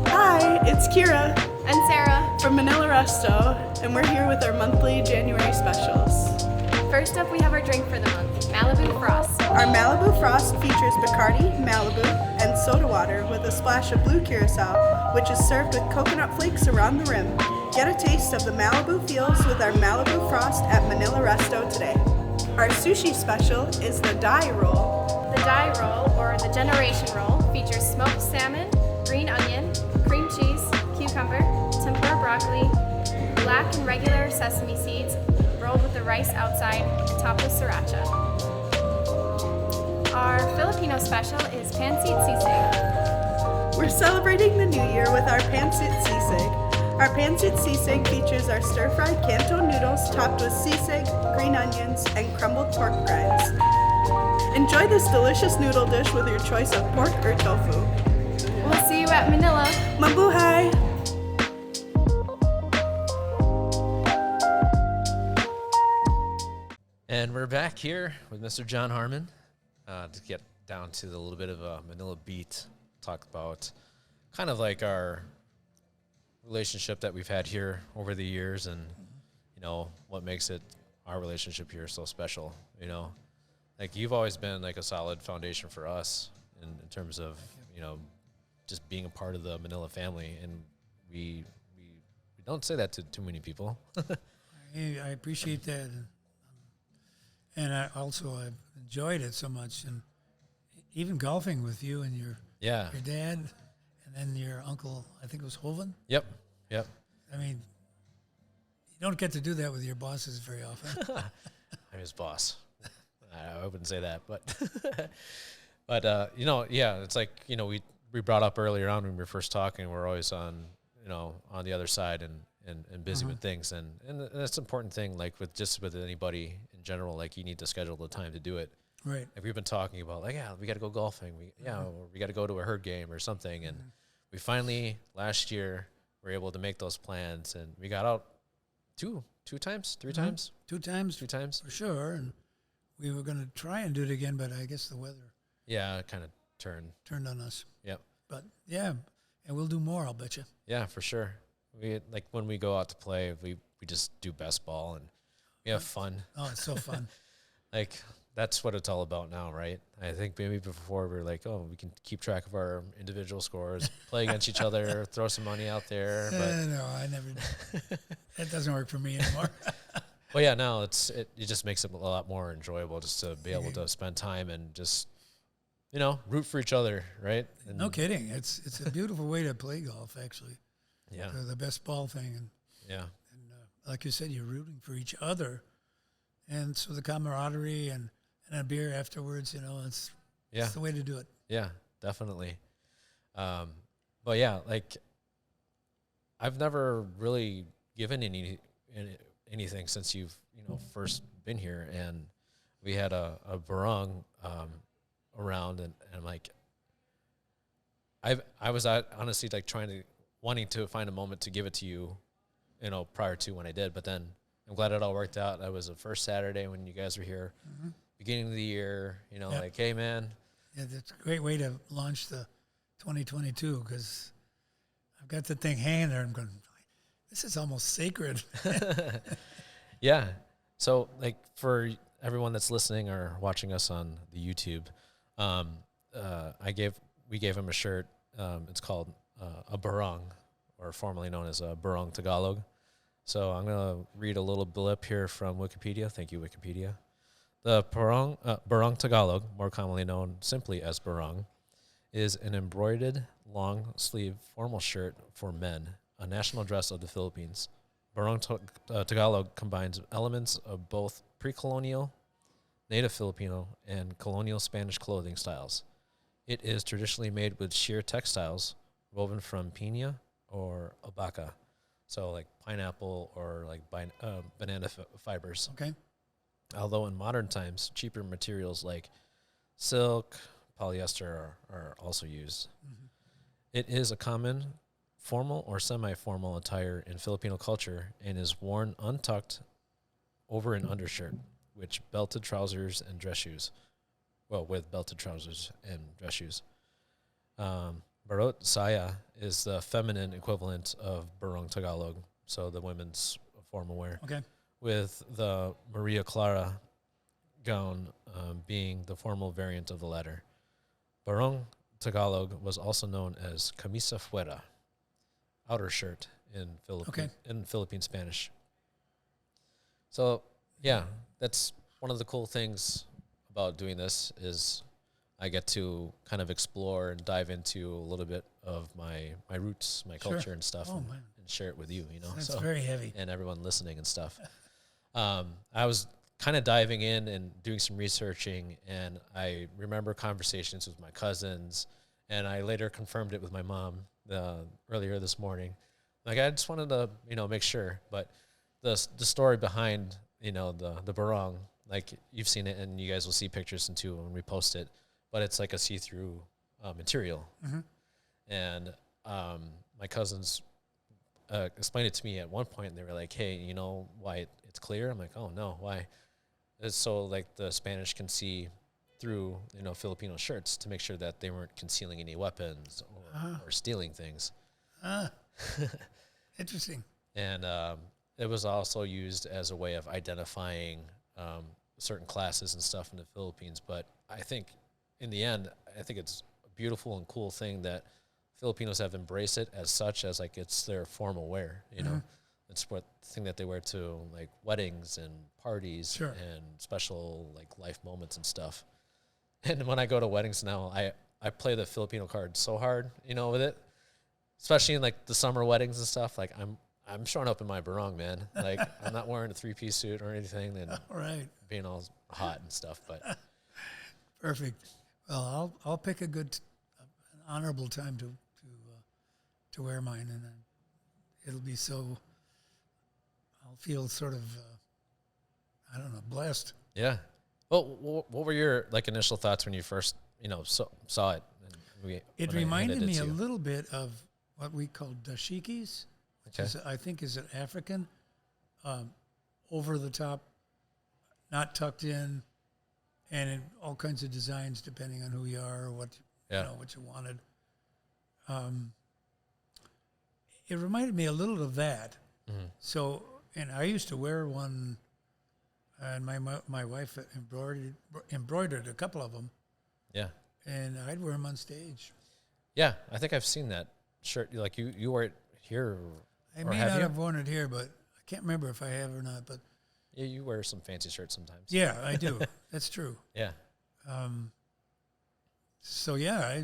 Hi, it's Kira
and Sarah
from Manila Resto, and we're here with our monthly January specials.
First up, we have our drink for the month, Malibu Frost.
Our Malibu Frost features Bacardi, Malibu, and soda water with a splash of blue curacao, which is served with coconut flakes around the rim. Get a taste of the Malibu feels with our Malibu Frost at Manila Resto today. Our sushi special is the Dai Roll.
The Dai Roll, or the Generation Roll, features smoked salmon, green onion, cream cheese, cucumber, tempura broccoli, black and regular sesame seeds, rolled with the rice outside, topped with sriracha. Our Filipino special is Pancit Sisig.
We're celebrating the new year with our Pancit Sisig. Our Pancit Sisig features our stir-fried Canton noodles topped with sisig, green onions, and crumbled pork rinds. Enjoy this delicious noodle dish with your choice of pork or tofu.
We'll see you at Manila.
Mabuhay!
And we're back here with Mr. John Harmon to get down to the little bit of a Manila beat, talk about kind of like our relationship that we've had here over the years and, what makes our relationship here so special, Like you've always been like a solid foundation for us in terms of, just being a part of the Manila family. And we don't say that to too many people.
I appreciate that. And I've enjoyed it so much. And even golfing with you and your dad and then your uncle, I think it was Hoven.
Yep.
I mean, you don't get to do that with your bosses very often.
I'm his boss. I wouldn't say that, but it's like, we brought up earlier on when we were first talking, we're always on the other side and busy with things. And that's an important thing, like with anybody in general, like you need to schedule the time to do it.
Right.
Like we've been talking about like, we got to go golfing. Or we got to go to a herd game or something. And we finally last year were able to make those plans and we got out three times.
2 times.
3 times.
For sure. And we were going to try and do it again, but I guess the weather
kind of turned
on us.
Yep.
But yeah, and we'll do more, I'll bet you.
Yeah, for sure. We like when we go out to play, we just do best ball and we have fun.
Oh, it's so fun.
Like that's what it's all about now, right? I think maybe before we were like, oh, we can keep track of our individual scores, play against each other, throw some money out there. But
No, I never. That doesn't work for me anymore.
well, yeah, no, it just makes it a lot more enjoyable just to be able to spend time and just root for each other, right? And
No kidding. It's a beautiful way to play golf, actually.
yeah,
The best ball thing, and
yeah,
like you said, you're rooting for each other, and so the camaraderie and a beer afterwards. It's the way to do it.
yeah, definitely. But yeah, like I've never really given anything since you've first been here, and we had a barong around, and I'm like, I was honestly like wanting to find a moment to give it to you, prior to when I did, but then I'm glad it all worked out. That was the first Saturday when you guys were here, beginning of the year, like, hey man.
Yeah, that's a great way to launch the 2022 because I've got the thing hanging there. I'm going, this is almost sacred.
Yeah. So like for everyone that's listening or watching us on the YouTube, we gave him a shirt. It's called a barong, or formerly known as a Barong Tagalog. So I'm going to read a little blip here from Wikipedia. Thank you, Wikipedia. The Barong Tagalog, more commonly known simply as barong, is an embroidered long-sleeve formal shirt for men, a national dress of the Philippines. Barong Tagalog combines elements of both pre-colonial, native Filipino, and colonial Spanish clothing styles. It is traditionally made with sheer textiles woven from piña or albahaca, so like pineapple or like banana fibers.
Okay.
Although in modern times, cheaper materials like silk, polyester are also used. Mm-hmm. It is a common formal or semi-formal attire in Filipino culture and is worn untucked over an undershirt, with belted trousers and dress shoes. Well, with belted trousers and dress shoes. Barot saya is the feminine equivalent of Barong Tagalog, so the women's formal wear.
Okay.
With the Maria Clara gown being the formal variant of the latter. Barong Tagalog was also known as camisa fuera, outer shirt in Philippine Spanish. So, yeah, that's one of the cool things about doing this is I get to kind of explore and dive into a little bit of my roots, my culture and stuff, and share it with you,
That's very heavy.
And everyone listening and stuff. I was kind of diving in and doing some researching, and I remember conversations with my cousins, and I later confirmed it with my mom earlier this morning. Like, I just wanted to, make sure. But the story behind, the barong, like, you've seen it, and you guys will see pictures too when we post it. But it's like a see-through material. Mm-hmm. And my cousins explained it to me at one point, and they were like, hey, you know why it's clear? I'm like, oh, no, why? It's so, like, the Spanish can see through, Filipino shirts to make sure that they weren't concealing any weapons or stealing things.
Interesting.
And it was also used as a way of identifying certain classes and stuff in the Philippines. But I think, in the end, I think it's a beautiful and cool thing that Filipinos have embraced it as such, as like it's their formal wear, It's what thing that they wear to like weddings and parties and special like life moments and stuff. And when I go to weddings now, I play the Filipino card so hard, with it, especially in like the summer weddings and stuff. Like I'm showing up in my barong, man. Like I'm not wearing a 3-piece suit or anything and being all hot and stuff. But
perfect. Well, I'll pick an honorable time to wear mine, and it'll be so. I'll feel sort of, blessed.
Yeah. Well, what were your like initial thoughts when you first, saw it?
It reminded me a little bit of what we call dashikis, which is, I think, is an African, over the top, not tucked in, and in all kinds of designs depending on who you are or what what you wanted. it reminded me a little of that.
Mhm.
So, and I used to wear one, and my wife embroidered a couple of them,
Yeah.
and I'd wear them on stage.
Yeah, I think I've seen that shirt. Like you wear it here.
I
or
may
have
not
you?
have worn it here, but I can't remember if I have or not. But
Yeah, you wear some fancy shirts sometimes.
yeah, I do. That's true.
Yeah.
So yeah,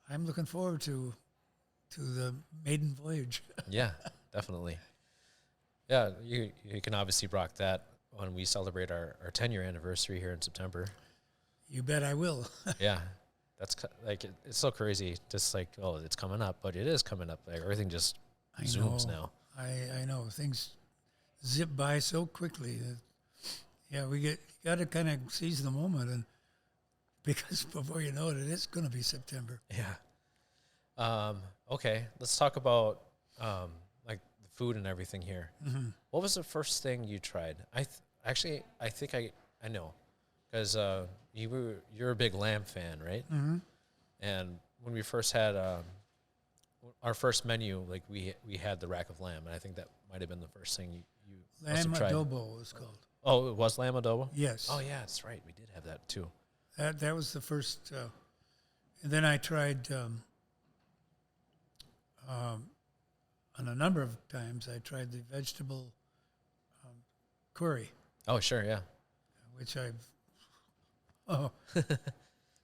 I'm looking forward to the maiden voyage.
Yeah, definitely. Yeah, you can obviously rock that when we celebrate our 10-year anniversary here in September.
You bet I will.
Yeah, that's it's so crazy. Just like, oh, it's coming up, but it is coming up. Like everything just
I
zooms
know.
now.
I know things zip by so quickly. That, yeah, we got to kind of seize the moment, and because before you know it, it is going to be September.
Yeah. Okay, let's talk about like the food and everything here.
Mm-hmm.
What was the first thing you tried? I think I know, because you're a big lamb fan, right?
Mm-hmm.
And when we first had our first menu, like we had the rack of lamb, and I think that might have been the first thing you must
Lamb
have tried.
adobo was called.
Oh, it was lamb adobo?
Yes.
Oh yeah, that's right. We did have that too.
That was the first, and then I tried on a number of times. I tried the vegetable curry,
Oh sure, yeah.
which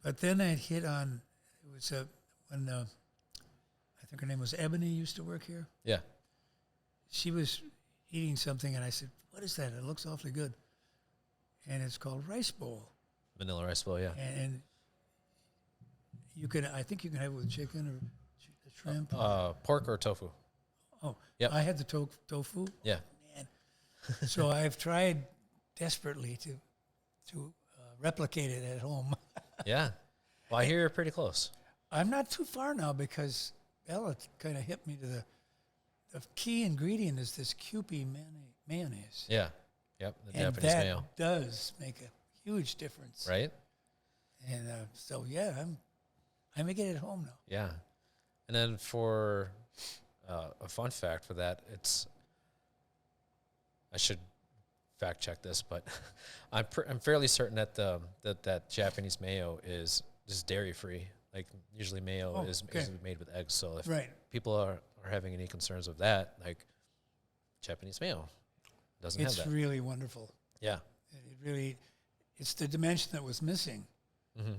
but then I hit on it was when I think her name was Ebony used to work here.
Yeah.
She was eating something, and I said, "What is that? It looks awfully good." And it's called rice bowl.
Vanilla rice bowl, yeah.
And you can, I think you can have it with chicken or shrimp.
Pork or tofu?
Oh,
yep.
I had the tofu.
Yeah.
Man. So I've tried desperately to replicate it at home.
Yeah. Well, I hear you're pretty close.
I'm not too far now because Ella kind of hit me to the key ingredient is this Kewpie mayonnaise.
Yeah. Yep. The
And
Japanese
that
mayo.
does make a huge difference.
Right?
And so, yeah, I'm making it at home now.
Yeah. And then for a fun fact for that, I should fact check this, but I'm fairly certain that that Japanese mayo is just dairy free. Like usually mayo is made with eggs. So if people are having any concerns of that, like Japanese mayo doesn't have that.
It's really wonderful.
Yeah.
It's the dimension that was missing.
Mm-hmm.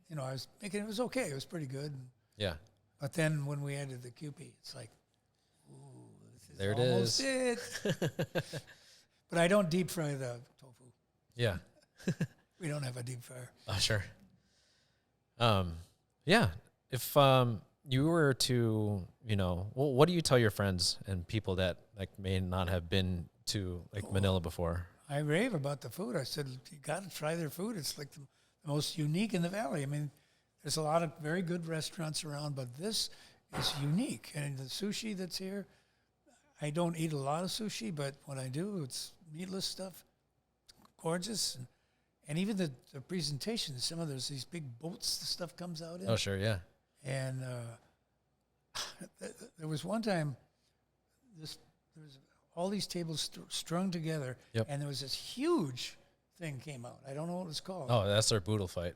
You know, I was making it was okay. It was pretty good.
Yeah.
But then when we added the Kewpie, it's like, ooh, this is
There it
almost
is.
it. But I don't deep fry the tofu.
Yeah.
We don't have a deep fryer.
Oh, sure. Yeah. If you were to, what do you tell your friends and people that like may not have been to like Manila before?
I rave about the food. I said, you got to try their food. It's like the most unique in the valley. I mean, there's a lot of very good restaurants around, but this is unique. And the sushi that's here, I don't eat a lot of sushi, but when I do, it's meatless stuff. Gorgeous. And even the presentation, there's these big boats the stuff comes out in.
Oh, sure, yeah.
And there was one time, there was all these tables strung together,
Yep.
and there was this huge thing came out. I don't know what it's called.
Oh, that's their boodle fight.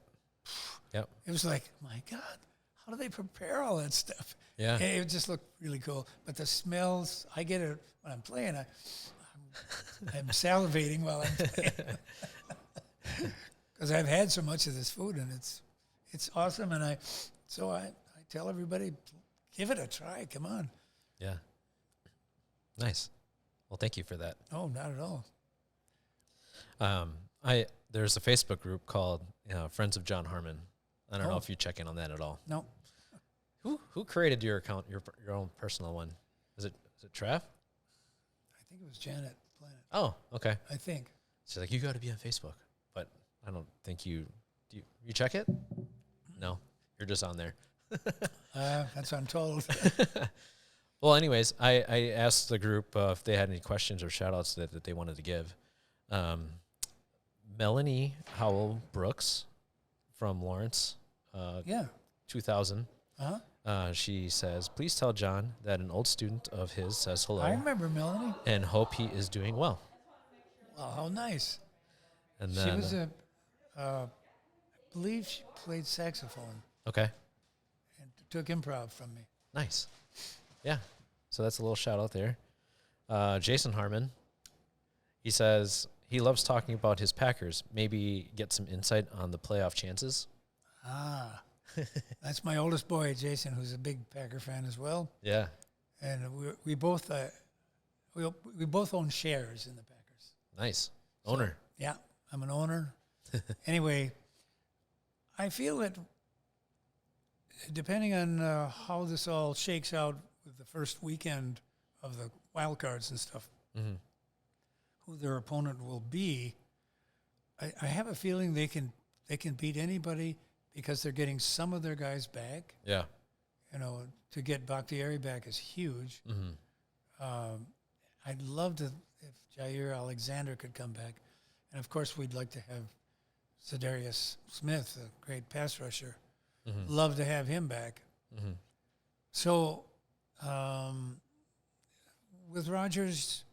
Yep.
It was like, my God, how do they prepare all that stuff?
Yeah.
And it just looked really cool. But the smells, I get it when I'm playing. I'm salivating while I'm playing. Because I've had so much of this food, and it's awesome. And I tell everybody, give it a try. Come on.
Yeah. Nice. Well, thank you for that.
Oh, not at all.
There's a Facebook group called Friends of John Harmon. I don't know
Oh.
if you check in on that at all.
No.
Who created your account, your own personal one? Is it Traf?
I think it was Janet Planet.
Oh, okay.
I think.
She's like, you got to be on Facebook, but I don't think you check it. No, you're just on there.
That's what I'm told.
Well, anyways, I asked the group if they had any questions or shout outs that they wanted to give. Melanie Howell Brooks from Lawrence,
Yeah.
2000.
Uh-huh.
She says, please tell John that an old student of his says hello.
I remember Melanie.
And hope he is doing well.
Wow, how nice.
And
She
then,
was I believe she played saxophone
okay,
and took improv from me.
nice. Yeah, so that's a little shout out there. Jason Harmon, he says he loves talking about his Packers. Maybe get some insight on the playoff chances.
Ah, that's my oldest boy, Jason, who's a big Packer fan as well.
Yeah,
And we both own shares in the Packers.
nice. Owner.
Yeah, I'm an owner. Anyway, I feel that depending on how this all shakes out with the first weekend of the wild cards and stuff,
Mm-hmm.
who their opponent will be, I have a feeling they can beat anybody because they're getting some of their guys back.
Yeah.
You know, to get Bakhtiari back is huge.
Mm-hmm.
I'd love to if Jair Alexander could come back, and of course we'd like to have Zadarius Smith, a great pass rusher.
Mm-hmm.
Love to have him back.
Mm-hmm.
So with Rodgers,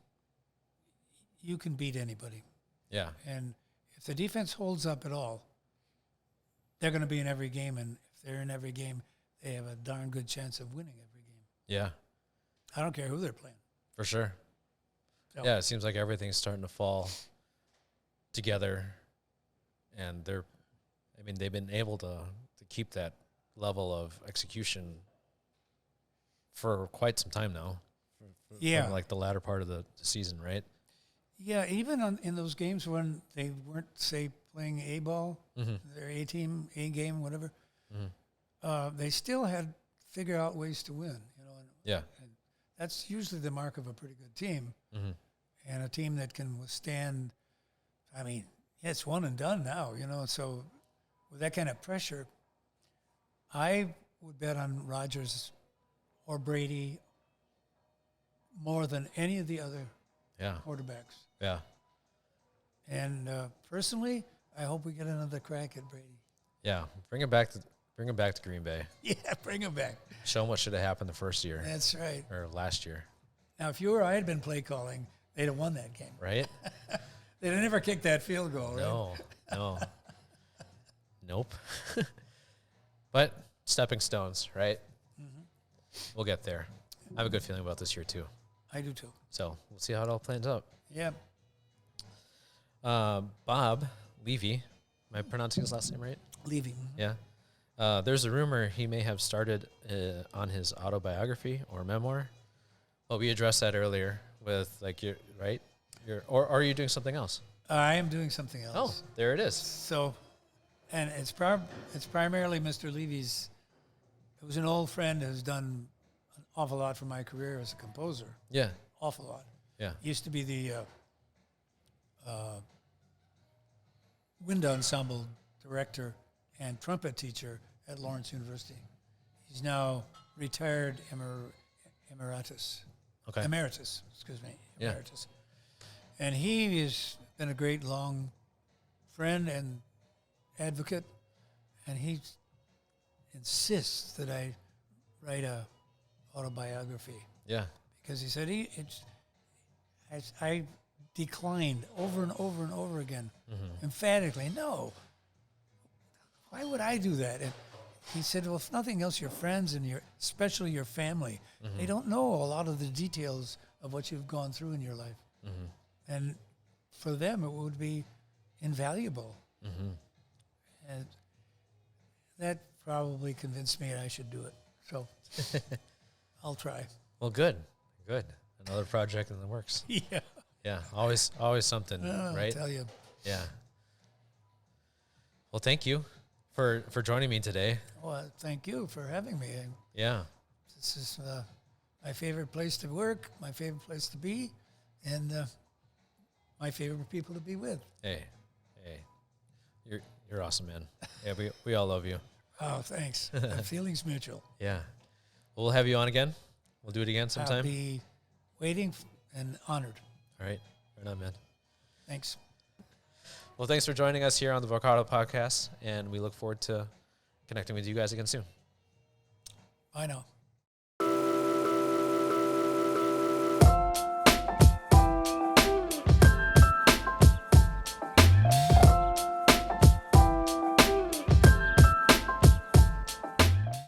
you can beat anybody,
Yeah.
and if the defense holds up at all, they're going to be in every game, and if they're in every game, they have a darn good chance of winning every game.
Yeah,
I don't care who they're playing.
for sure.
So,
Yeah, it seems like everything's starting to fall together, and they've been able to keep that level of execution for quite some time now. From like the latter part of the season, right?
Yeah, even in those games when they weren't, say, playing A ball,
Mm-hmm.
their A team, A game, whatever,
Mm-hmm.
they still had to figure out ways to win. You know,
Yeah.
and that's usually the mark of a pretty good team,
Mm-hmm.
and a team that can withstand. I mean, yeah, it's one and done now. You know, so with that kind of pressure, I would bet on Rodgers or Brady more than any of the other
Yeah.
quarterbacks.
Yeah.
And personally, I hope we get another crack at Brady.
Yeah. Bring him back to Green Bay.
Yeah, bring him back.
Show him what should have happened the first year
That's right.
or last year,
Now, if you or I had been play calling, they'd have won that game.
right?
They'd have never kicked that field goal, right?
No. Nope. But stepping stones, right?
Mm-hmm.
We'll get there. I have a good feeling about this year too.
I do too.
So we'll see how it all plans out.
Yeah.
Bob Levy, am I pronouncing his last name right?
Levy.
Yeah. There's a rumor he may have started on his autobiography or memoir. Well, we addressed that earlier with or are you doing something else?
I am doing something else.
Oh, there it is.
So, and it's primarily Mr. Levy's. It was an old friend who's done an awful lot for my career as a composer.
Yeah.
Awful lot.
Yeah.
Used to be the wind ensemble director and trumpet teacher at Lawrence University. He's now retired emeritus.
Okay.
Emeritus, excuse me.
Yeah.
Emeritus. And he has been a great long friend and advocate, and he insists that I write a autobiography
Yeah.
because he said I declined over and over and over again, emphatically, no. Why would I do that? And he said, well, if nothing else, your friends and especially your family, they don't know a lot of the details of what you've gone through in your life. And for them, it would be invaluable. And that probably convinced me I should do it. So I'll try.
Well, good. Another project in the works.
Yeah.
Yeah. Always something, right?
I'll tell you.
Yeah. Well, thank you for joining me today.
Well, thank you for having me.
Yeah.
This is my favorite place to work, my favorite place to be, and my favorite people to be with.
Hey. You're awesome, man. Yeah, we all love you.
Oh, thanks. The feeling's mutual.
Yeah. Well, we'll have you on again. We'll do it again sometime.
I'll be waiting and honored.
All right. Right on, man.
Thanks.
Well, thanks for joining us here on the Barkada Podcast, and we look forward to connecting with you guys again soon.
Bye now.